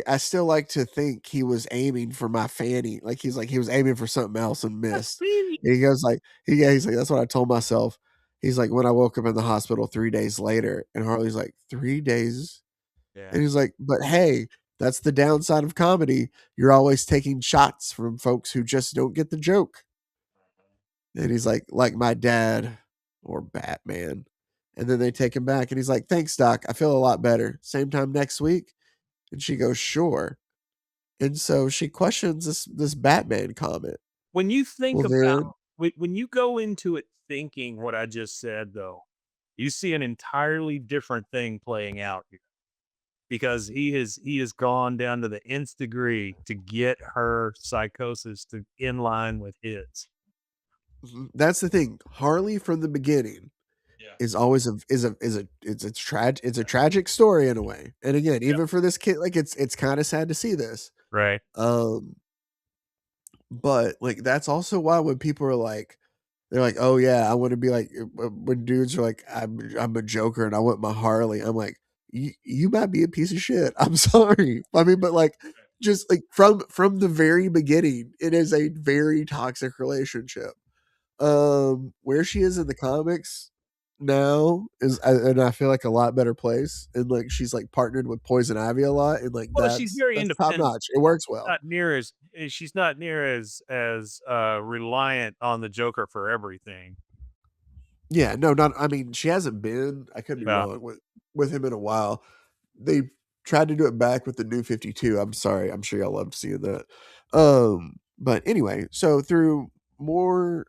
I still like to think he was aiming for my fanny. Like he was aiming for something else and missed. And he goes like, he's like, that's what I told myself. He's like, when I woke up in the hospital 3 days later, and Harley's like, 3 days? Yeah. And he's like, but hey, that's the downside of comedy. You're always taking shots from folks who just don't get the joke. And he's like my dad or Batman. And then they take him back, and he's like, thanks, Doc. I feel a lot better. Same time next week? And she goes, sure. And so she questions this Batman comment. When you think Well, about then, when you go into it thinking what I just said, though, you see an entirely different thing playing out here because he has gone down to the nth degree to get her psychosis to in line with his. that's the thing. Harley from the beginning is always it's a tragic story in a way. And again, even for this kid, like it's kind of sad to see this. Right. But like that's also why when people are like, they're like, oh yeah, I want to be like, when dudes are like, I'm a Joker and I want my Harley. I'm like, you might be a piece of shit. I'm sorry. I mean, but like, just like from the very beginning, it is a very toxic relationship. Where she is in the comics now is, and I feel like a lot better place, and like she's like partnered with Poison Ivy a lot, and like Well, she's very that's top independent. notch. It works well. Not near as she's not near as reliant on the Joker for everything. Yeah, no, not. I mean, she hasn't been. I could be Yeah. wrong with him in a while. They tried to do it back with the New 52. I'm sorry. I'm sure y'all loved seeing that. But anyway, so through more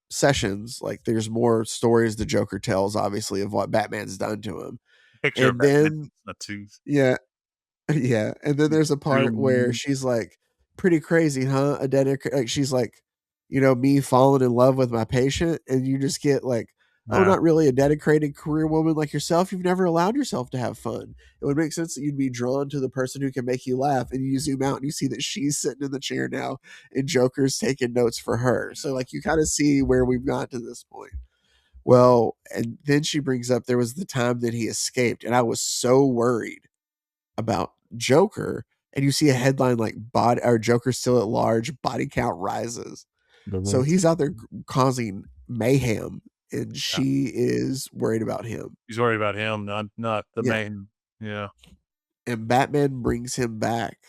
sessions, like there's more stories the Joker tells, obviously, of what Batman's done to him, Picture of and Batman, then not tooth. yeah, yeah, and then there's a Real part where mean. she's like, "Pretty crazy, huh?" A dedic like she's like, me falling in love with my patient, and you just get like, "Oh, Yeah. not really a dedicated career woman like yourself. You've never allowed yourself to have fun." It would make sense that you'd be drawn to the person who can make you laugh, and you zoom out and you see that she's sitting in the chair now, and Joker's taking notes for her. So like, you kind of see where we've got to this point. Well, and then she brings up there was the time that he escaped, and I was so worried about Joker, and you see a headline like "Body or Joker still at large, body count rises." So he's out there causing mayhem, and Yeah. she is worried about him. She's worried about him, not the Yeah, main. Yeah. and Batman brings him back,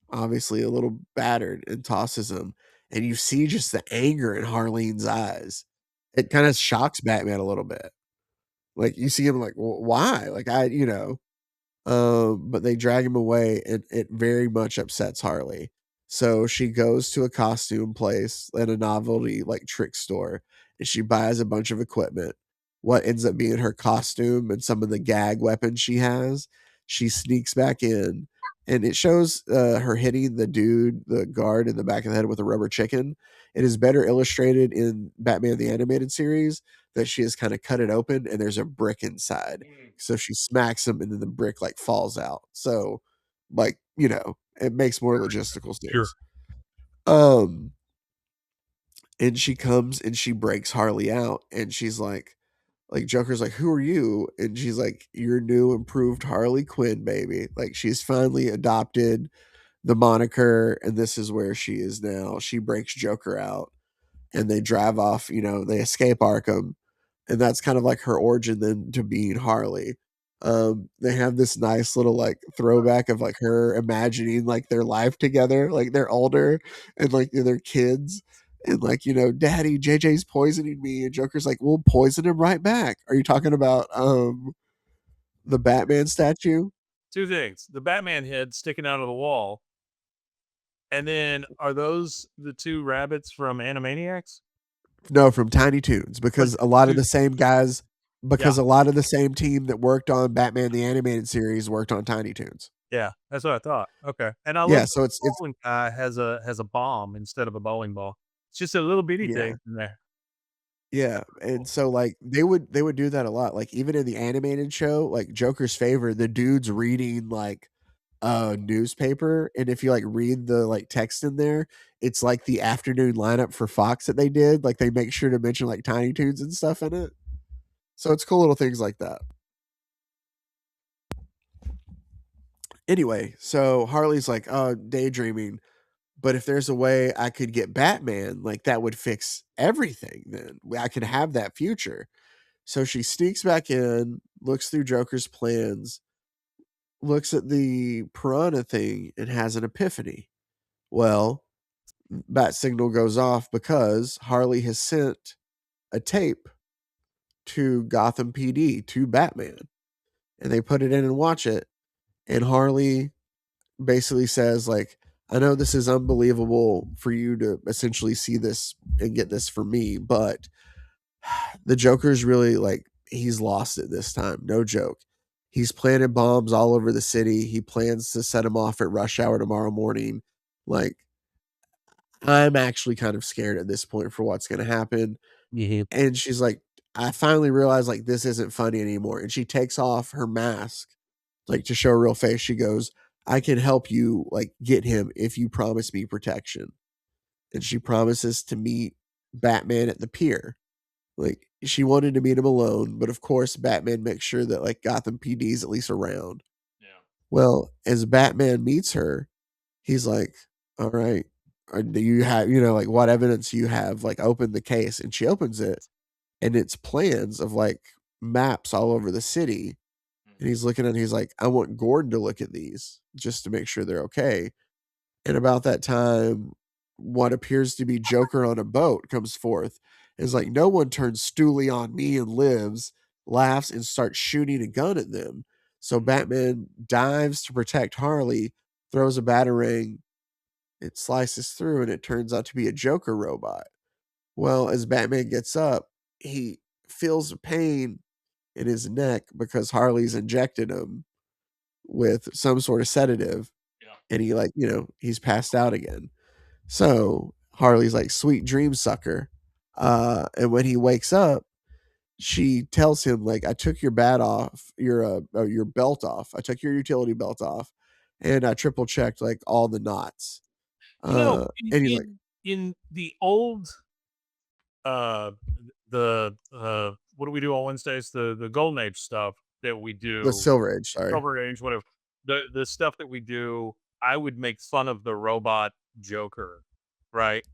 obviously a little battered, and tosses him. And you see just the anger in Harleen's eyes. It kind of shocks Batman a little bit. Like you see him like, well, why? Like but they drag him away, and it very much upsets Harley. So she goes to a costume place and a novelty like trick store, and she buys a bunch of equipment. What ends up being her costume and some of the gag weapons she has. She sneaks back in, and it shows her hitting the dude, the guard in the back of the head with a rubber chicken. It is better illustrated in Batman the Animated Series that she has kind of cut it open and there's a brick inside, so she smacks him and then the brick like falls out. So like, it makes more logistical Sure. sense. And she comes and she breaks Harley out, and she's like Joker's like, "Who are you?" And she's like, "Your new improved Harley Quinn, baby." Like she's finally adopted the moniker, and this is where she is now. She breaks Joker out, and they drive off, they escape Arkham, and that's kind of like her origin then to being Harley. They have this nice little like throwback of like her imagining like their life together, like they're older and like they're kids. And like, Daddy, JJ's poisoning me. And Joker's like, we'll poison him right back. Are you talking about the Batman statue? Two things: the Batman head sticking out of the wall, and then are those the two rabbits from Animaniacs? No, from Tiny Toons, But because a lot of two, the same guys, yeah, because a lot of the same team that worked on Batman the Animated Series worked on Tiny Toons. yeah, that's what I thought. Okay, and I love Yeah, the so it's bowling guy has a bomb instead of a bowling ball. It's just a little bitty yeah. thing in there. Yeah, and so, like, they would do that a lot, like, even in the animated show, like, Joker's Favor, the dude's reading, like, a newspaper, and if you, like, read the, like, text in there, it's, like, the afternoon lineup for Fox that they did, like, they make sure to mention, like, Tiny Toons and stuff in it. So it's cool little things like that. Anyway, so Harley's like, "Oh, daydreaming, but if there's a way I could get Batman, like, that would fix everything then. I could have that future." So she sneaks back in, looks through Joker's plans, looks at the piranha thing, and has an epiphany. Well, Bat Signal goes off because Harley has sent a tape to Gotham PD to Batman, and they put it in and watch it. And Harley basically says, like, I know this is unbelievable for you to essentially see this and get this for me, but the Joker's really like he's lost it this time. No joke. He's planted bombs all over the city. He plans to set them off at rush hour tomorrow morning. Like, I'm actually kind of scared at this point for what's going to happen. Yeah. And she's like, I finally realized like this isn't funny anymore. And she takes off her mask, like to show her real face. She goes, I can help you like get him if you promise me protection. And she promises to meet Batman at the pier. Like she wanted to meet him alone, but of course Batman makes sure that like Gotham PD's at least around. Yeah. Well, as Batman meets her, he's like, "All right, do you have, like what evidence you have? Like, open the case. And she opens it, and it's plans of like maps all over the city. And he's looking at it, he's like, I want Gordon to look at these just to make sure they're okay. And about that time, what appears to be Joker on a boat comes forth. It's like, no one turns Stooley on me and lives, laughs, and starts shooting a gun at them. So Batman dives to protect Harley, throws a batarang, it slices through, and it turns out to be a Joker robot. Well, as Batman gets up, he feels a pain in his neck because Harley's injected him with some sort of sedative. Yeah. And he, like, he's passed out again. So Harley's like, sweet dream, sucker. And when he wakes up, she tells him, like, I took your bat off, your belt off. I took your utility belt off, and I triple checked like all the knots. In, And he's like, in the old the what do we do on Wednesdays? The Golden Age stuff that we do. the Silver Age, sorry. Silver Age, whatever. The stuff that we do, I would make fun of the robot Joker, right?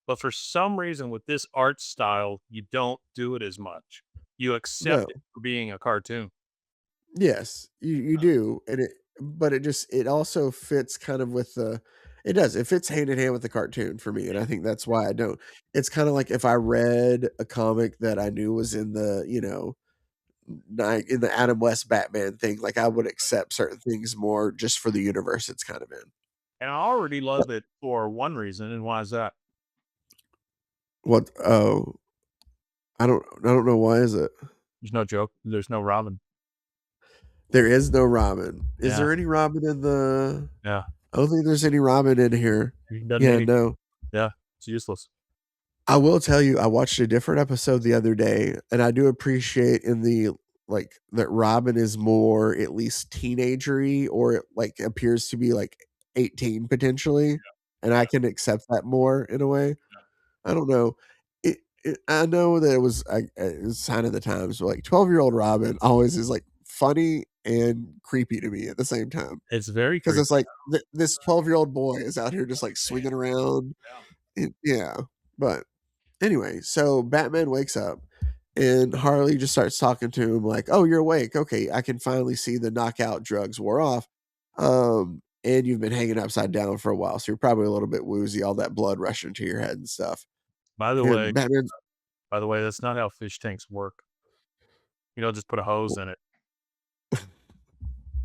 But for some reason, with this art style, you don't do it as much. You accept No. it for being a cartoon. Yes, you do. And it also fits kind of with it fits hand in hand with the cartoon for me. And I think that's why I don't. It's kind of like if I read a comic that I knew was in the, in the Adam West Batman thing, like I would accept certain things more just for the universe it's kind of in. And I already love it for one reason, and why is that? What? Oh, I don't know. Why is it? There's no joke. There's no Robin. There is no Robin. Is Yeah. there any Robin in the? Yeah. I don't think there's any Robin in here. Yeah, no. Yeah, it's useless. I will tell you, I watched a different episode the other day, and I do appreciate in the like that Robin is more at least teenagery, or it like appears to be like 18 potentially, and I can accept that more in a way. I don't know. I know that it was a sign of the times, but like 12-year-old Robin always is like funny and creepy to me at the same time. It's very Because creepy. it's like this 12-year-old boy is out here just like swinging around. Yeah. But anyway, so Batman wakes up and Harley just starts talking to him like, oh, you're awake. Okay, I can finally see the knockout drugs wore off. And you've been hanging upside down for a while, so you're probably a little bit woozy, all that blood rushing to your head and stuff. By the And way, that's not how fish tanks work. You don't just put a hose in it.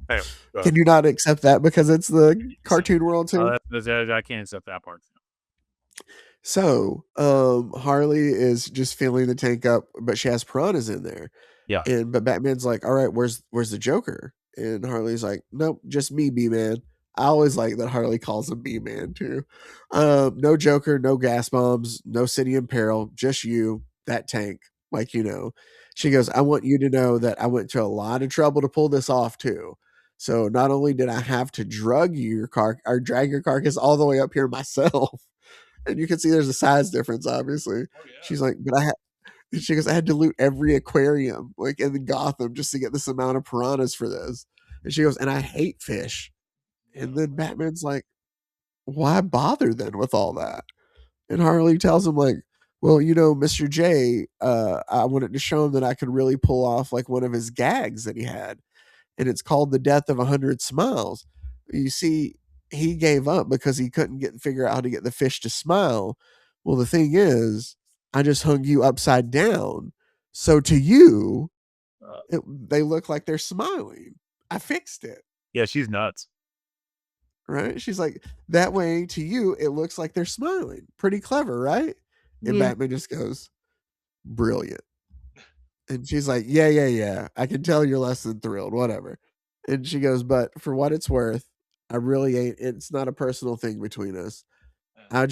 Hey, can you not accept that because it's the cartoon world too? I can't accept that part. So, Harley is just filling the tank up, but she has piranhas in there. Yeah. But Batman's like, all right, where's the Joker? And Harley's like, nope, just me, B-Man. I always like that Harley calls him B-Man too. No Joker, no gas bombs, no city in peril, just you, that tank. Like, she goes, I want you to know that I went to a lot of trouble to pull this off too. So not only did I have to drag your carcass all the way up here myself, and you can see there's a size difference, obviously. Oh, yeah. She's like, but she goes, I had to loot every aquarium like in Gotham just to get this amount of piranhas for this. And she goes, and I hate fish. And then Batman's like, why bother then with all that? And Harley tells him like, well, Mr. J, I wanted to show him that I could really pull off like one of his gags that he had. And it's called the death of 100 smiles. You see, he gave up because he couldn't figure out how to get the fish to smile. Well, the thing is, I just hung you upside down. So to you, they look like they're smiling. I fixed it. Yeah, she's nuts. Right? She's like, that way to you, it looks like they're smiling. Pretty clever, right? And Batman just goes, brilliant. And she's like, yeah. I can tell you're less than thrilled, whatever. And she goes, but for what it's worth, I really ain't, it's not a personal thing between us. I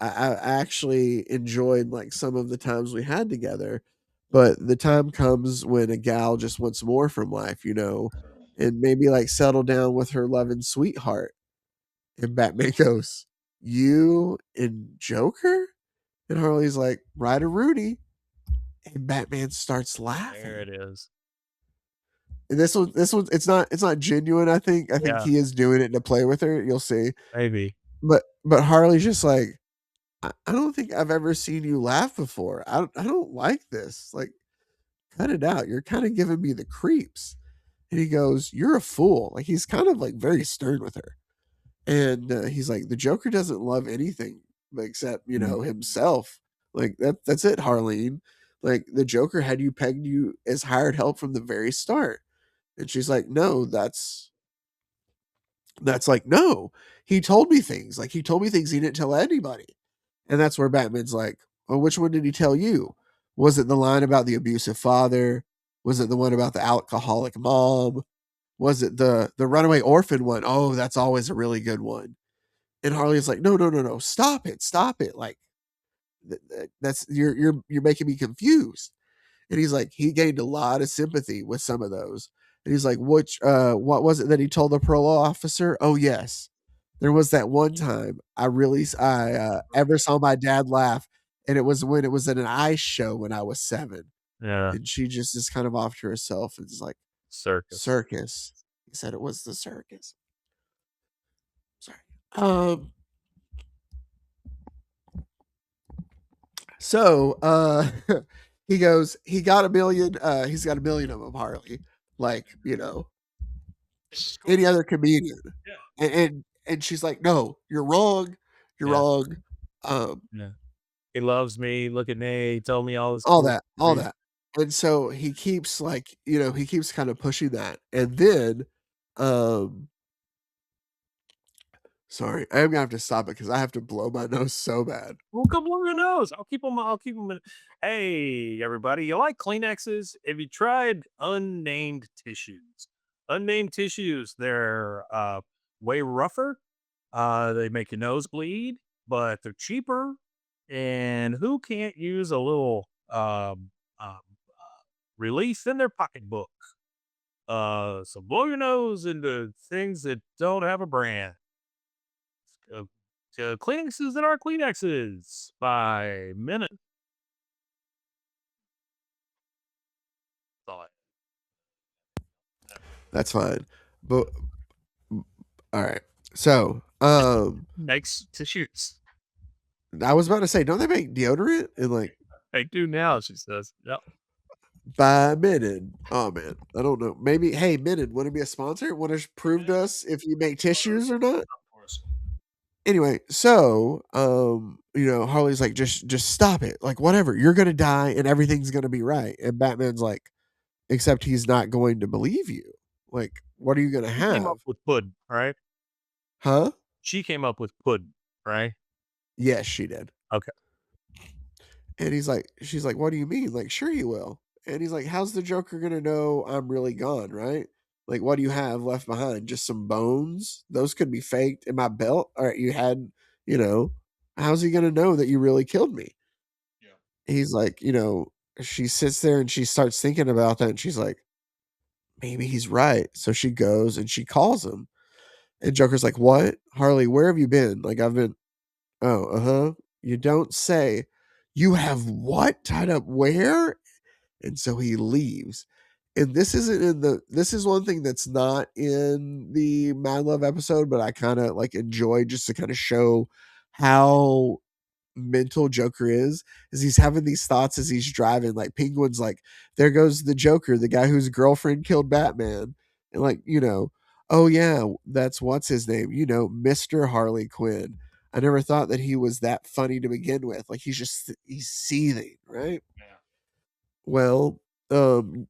actually enjoyed like some of the times we had together, but the time comes when a gal just wants more from life, and maybe like settle down with her loving sweetheart. And Batman goes, you and Joker? And Harley's like, Ryder Rudy. And Batman starts laughing. There it is. And this one, it's not genuine. I think he is doing it to play with her. You'll see. Maybe. but Harley's just like, I don't think I've ever seen you laugh before. I don't like this. Like, cut it out. You're kind of giving me the creeps. And he goes, "You're a fool." Like, he's kind of like very stern with her. And he's like, "The Joker doesn't love anything except, himself. Like, that's it, Harleen. Like, the Joker had you pegged you as hired help from the very start." And she's like, "No, that's like, no. He told me things. Like, he told me things he didn't tell anybody." And that's where Batman's like, "Well, which one did he tell you? Was it the line about the abusive father? Was it the one about the alcoholic mom? Was it the runaway orphan one? Oh, that's always a really good one." And Harley's like, "No, no, no, no. Stop it. Stop it. Like, that's you're making me confused." And he's like, he gained a lot of sympathy with some of those. And he's like, what was it that he told the parole officer? Oh, yes. There was that one time I ever saw my dad laugh, and it was when it was at an ice show when I was 7. Yeah. And she just is kind of off to herself and is like, Circus. "Circus." He said it was the circus. Sorry. Um. So, he goes, he got a million. He's got a million of them, Harley. Like, any other comedian. And she's like, "No, you're wrong. You're Yeah. wrong." Yeah. He loves me. Look at me. He told me all this. All cool that, all that. And so he keeps like, he keeps kind of pushing that. And then, um, sorry, I am gonna have to stop it because I have to blow my nose so bad. Well, come blow your nose. I'll keep them. I'll keep them. Hey, everybody! You like Kleenexes? Have you tried unnamed tissues? Unnamed tissues. They're way rougher. They make your nose bleed, but they're cheaper. And who can't use a little relief in their pocketbook? So blow your nose into things that don't have a brand. Kleenexes that are Kleenexes by minute. Thought. That's fine. But all right. So, Makes tissues. I was about to say, don't they make deodorant and like I do now, she says. Yep. by minute? Oh man, I don't know. Maybe, hey, Minute, want to be a sponsor? Want to prove to us if you make tissues or not? Anyway, so Harley's like, just stop it. Like, whatever. You're gonna die and everything's gonna be right. And Batman's like, except he's not going to believe you. Like, what are you gonna She came up have? with Pud, right? Huh? She came up with Pud, right? Yes, she did. Okay. And she's like, "What do you mean?" Like, "Sure you will." And he's like, "How's the Joker gonna know I'm really gone, right? Like, what do you have left behind? Just some bones? Those could be faked in my belt. All right, you had, you know, how's he gonna know that you really killed me?" Yeah. He's like, she sits there and she starts thinking about that and she's like, maybe he's right. So she goes and she calls him. And Joker's like, "What? Harley, where have you been?" Like, "I've been, oh, uh-huh. You don't say. You have what tied up where?" And so he leaves. And this is one thing that's not in the Mad Love episode, but I kind of like enjoy just to kind of show how mental Joker is he's having these thoughts as he's driving. Like, Penguin's like, "There goes the Joker, the guy whose girlfriend killed Batman." And like, "Oh yeah, that's what's his name, Mr. Harley Quinn. I never thought that he was that funny to begin with." Like, he's seething, right? Yeah. Well, Gordon,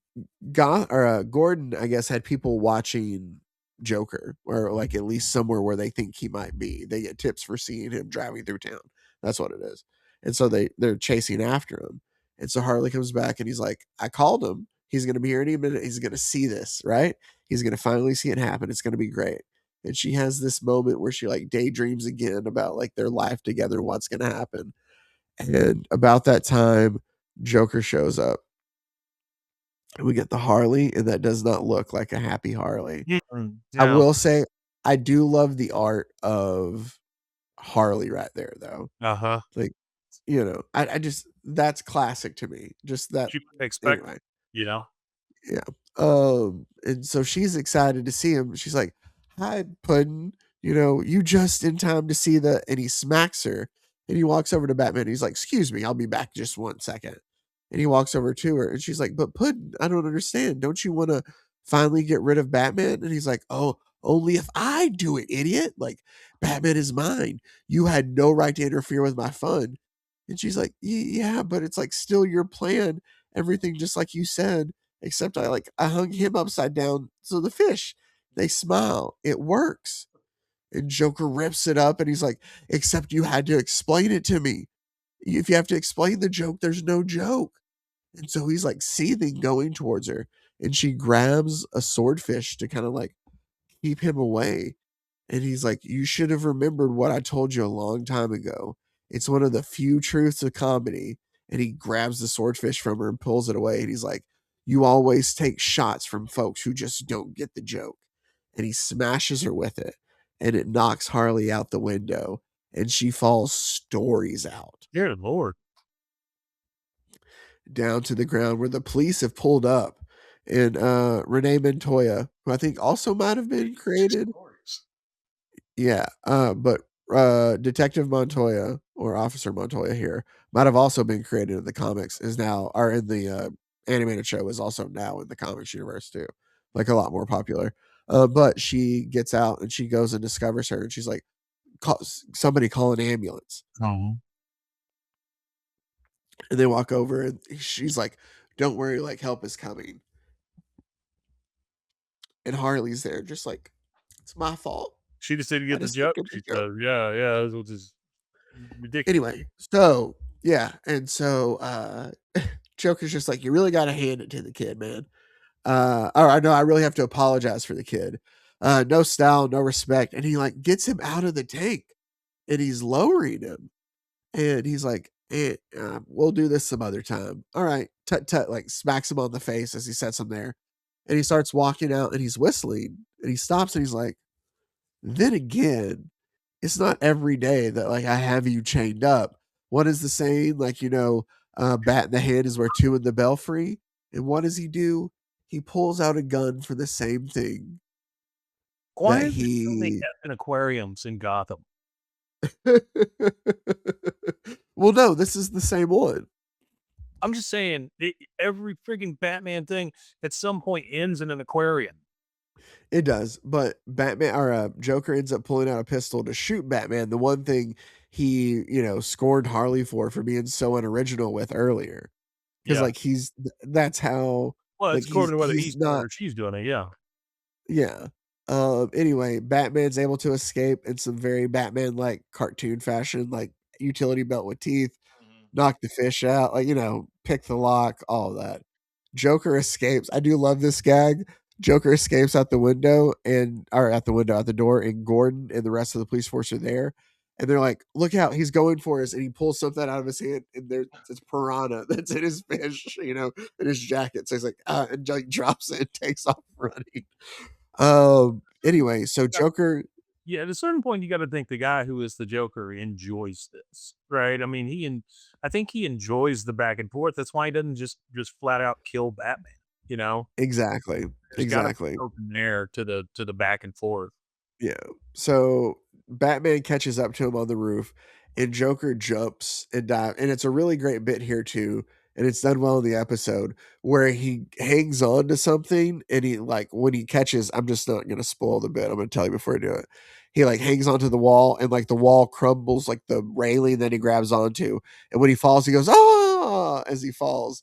I guess, had people watching Joker, or like at least somewhere where they think he might be. They get tips for seeing him driving through town. That's what it is. And so they're chasing after him. And so Harley comes back and he's like, "I called him. He's going to be here any minute. He's going to see this, right? He's going to finally see it happen. It's going to be great." And she has this moment where she like daydreams again about like their life together and what's going to happen. And about that time, Joker shows up. And we get the Harley, and that does not look like a happy Harley. I will say, I do love the art of Harley right there, though. Uh-huh. Like, I just, that's classic to me. Just that. You expect, Anyway, yeah. And so she's excited to see him. She's like, "Hi, Puddin'. You just in time to see the, and he smacks her, and he walks over to Batman. He's like, excuse me, I'll be back just 1 second. And he walks over to her, and she's like, but Puddin', I don't understand. Don't you want to finally get rid of Batman? And he's like, oh, only if I do it, idiot. Like, Batman is mine. You had no right to interfere with my fun. And she's like, yeah, but it's like still your plan. Everything just like you said, except I hung him upside down. So the fish, they smile. It works. And Joker rips it up and he's like, except you had to explain it to me. If you have to explain the joke, there's no joke. And so he's like seething going towards her. And she grabs a swordfish to kind of like keep him away. And he's like, you should have remembered what I told you a long time ago. It's one of the few truths of comedy. And he grabs the swordfish from her and pulls it away. And he's like, you always take shots from folks who just don't get the joke. And he smashes her with it. And it knocks Harley out the window. And she falls stories out Dear Lord. down to the ground where the police have pulled up. And Renee Montoya, who I think also might have been created. Yeah, but Detective Montoya or Officer Montoya here might have also been created in the comics, is now, or in the animated show, is also now in the comics universe too, like a lot more popular. But she gets out and she goes and discovers her, and she's like, somebody call an ambulance. Oh. And they walk over and she's like, don't worry, like help is coming. And Harley's there, just like, it's my fault. She just didn't I get the just didn't joke. get the She joke. said, yeah, it was just ridiculous. Anyway, so yeah, and so Joker's just like, you really got to hand it to the kid, man. Or I know I really have to apologize for the kid. No style, no respect, and he like gets him out of the tank, and he's lowering him, and he's like, we'll do this some other time. All right, tut tut, like smacks him on the face as he sets him there, and he starts walking out, and he's whistling, and he stops, and he's like, then again, it's not every day that like I have you chained up. What is the saying? Like, bat in the hand is worth two in the belfry. And what does he do? He pulls out a gun for the same thing Why that is there so many he. effing aquariums in Gotham? Well, no, this is the same one. I'm just saying, every freaking Batman thing at some point ends in an aquarium. It does, but Batman or Joker ends up pulling out a pistol to shoot Batman. The one thing he, scorned Harley for being so unoriginal with earlier, because Yeah. like that's how Well, like it's according to whether he's he's doing it not. or she's doing it. Yeah. Yeah. Anyway, Batman's able to escape in some very Batman like cartoon fashion, like utility belt with teeth, knock the fish out, like, pick the lock, all of that. Joker escapes. I do love this gag. Joker escapes out the window out the door, and Gordon and the rest of the police force are there. And they're like, look out, he's going for us. And he pulls something out of his hand, and there's it's piranha that's in his fish, in his jacket. So he's like, and like drops it and takes off running. Anyway, so Joker. Yeah, at a certain point, you got to think the guy who is the Joker enjoys this, right? I mean, I think he enjoys the back and forth. That's why he doesn't just flat out kill Batman. You know, Exactly. there's got to be Exactly. open there to the back and forth. Yeah. So Batman catches up to him on the roof, and Joker jumps and dives. And it's a really great bit here too. And it's done well in the episode where he hangs on to something, and he like when he catches, I'm just not gonna spoil the bit. I'm gonna tell you before I do it. He like hangs onto the wall, and like the wall crumbles, like the railing that he grabs onto. And when he falls, he goes, "Ah!" as he falls.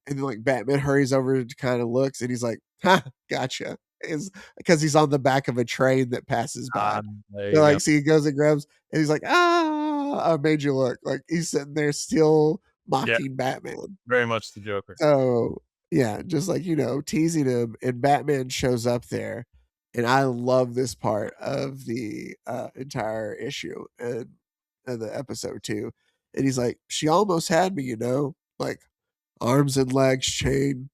And then like Batman hurries over to kind of looks, and he's like, "Ha, gotcha." Is because he's on the back of a train that passes by. There So you go. like, see, he goes and grabs, and he's like, "Ah!" I made you look like he's sitting there still Yeah, mocking Batman. very much the Joker. So yeah, just like teasing him, and Batman shows up there, and I love this part of the entire issue and the episode too. And he's like, "She almost had me, like arms and legs chained,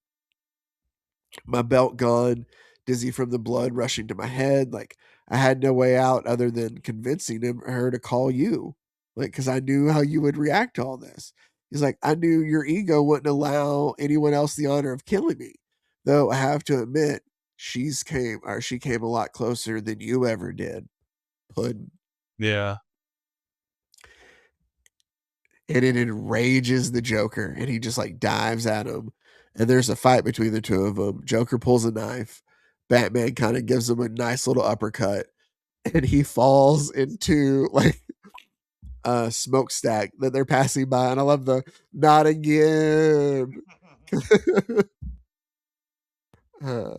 my belt gone, dizzy from the blood rushing to my head. Like I had no way out other than convincing her to call you, like because I knew how you would react to all this." He's like, "I knew your ego wouldn't allow anyone else the honor of killing me, though I have to admit, she came a lot closer than you ever did." pudding. Yeah. And it enrages the Joker, and he just like dives at him. And there's a fight between the two of them. Joker pulls a knife. Batman kind of gives him a nice little uppercut, and he falls into like a smokestack that they're passing by. And I love the not again. uh,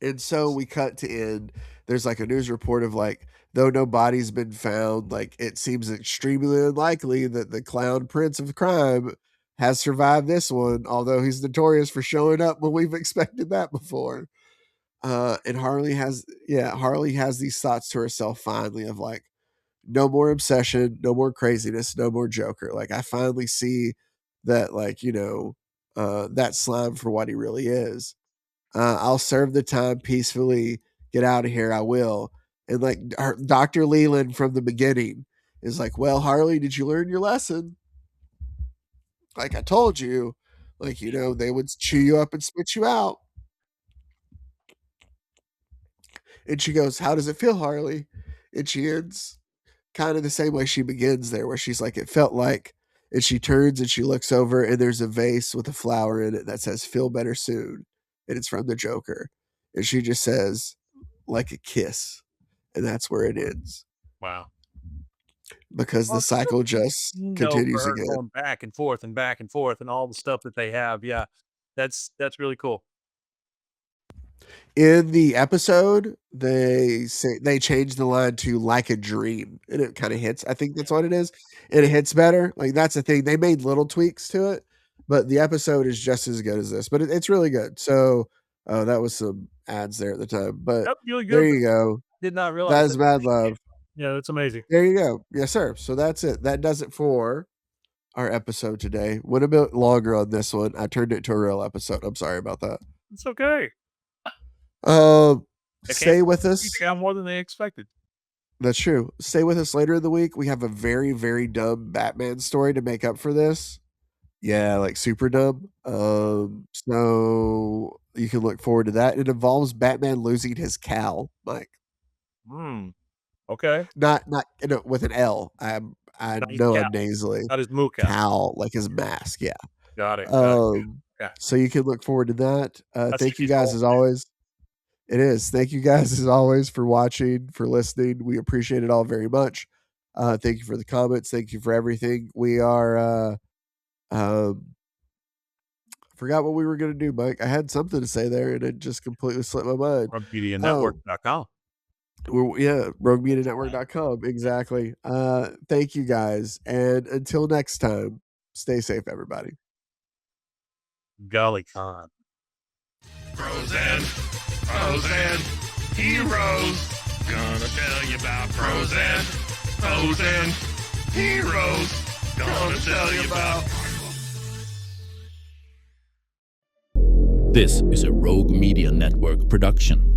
and so we cut to end. There's like a news report of like, though no body's been found, like it seems extremely unlikely that the clown prince of crime has survived this one, although he's notorious for showing up when we've expected that before. And Harley has these thoughts to herself finally of like, no more obsession, no more craziness, no more Joker. Like I finally see that, like, that slime for what he really is. I'll serve the time peacefully, get out of here. I will. And like Dr. Leland from the beginning is like, well, Harley, did you learn your lesson? Like I told you, like, they would chew you up and spit you out. And she goes, how does it feel, Harley? And she ends kind of the same way she begins there, where she's like, it felt like, and she turns and she looks over and there's a vase with a flower in it that says, feel better soon. And it's from the Joker. And she just says, like a kiss. And that's where it ends. Wow. Because the cycle just continues for her again. going back and forth and all the stuff that they have. Yeah. That's really cool. In the episode, they changed the line to like a dream, and it kind of hits. I think that's what it is, and it hits better. Like that's the thing. They made little tweaks to it, but the episode is just as good as this. But it's really good. So that was some ads there at the time, but really good. There you go. Did not realize that is Mad Love. Yeah, it's amazing. There you go. Yes, sir. So that's it. That does it for our episode today. Went a bit longer on this one. I turned it to a real episode. I'm sorry about that. It's okay. Stay with us. You got more than they expected. That's true. Stay with us later in the week. We have a very, very dumb Batman story to make up for this. Yeah, like super dumb. So you can look forward to that. It involves Batman losing his cowl, Mike. Okay. Not with an L. I know I'm nasally. Not his moo cowl, like his mask. Yeah. Got it. So you can look forward to that. Thank you guys as always. It is. Thank you guys as always for watching, for listening. We appreciate it all very much. Thank you for the comments. Thank you for everything. We are forgot what we were going to do, Mike. I had something to say there and it just completely slipped my mind. RogueMediaNetwork.com. RogueMediaNetwork.com. Exactly. Thank you guys. And until next time, stay safe, everybody. Golly con. Pros and heroes. Gonna tell you about pros and heroes. Gonna tell you about. This is a Rogue Media Network production.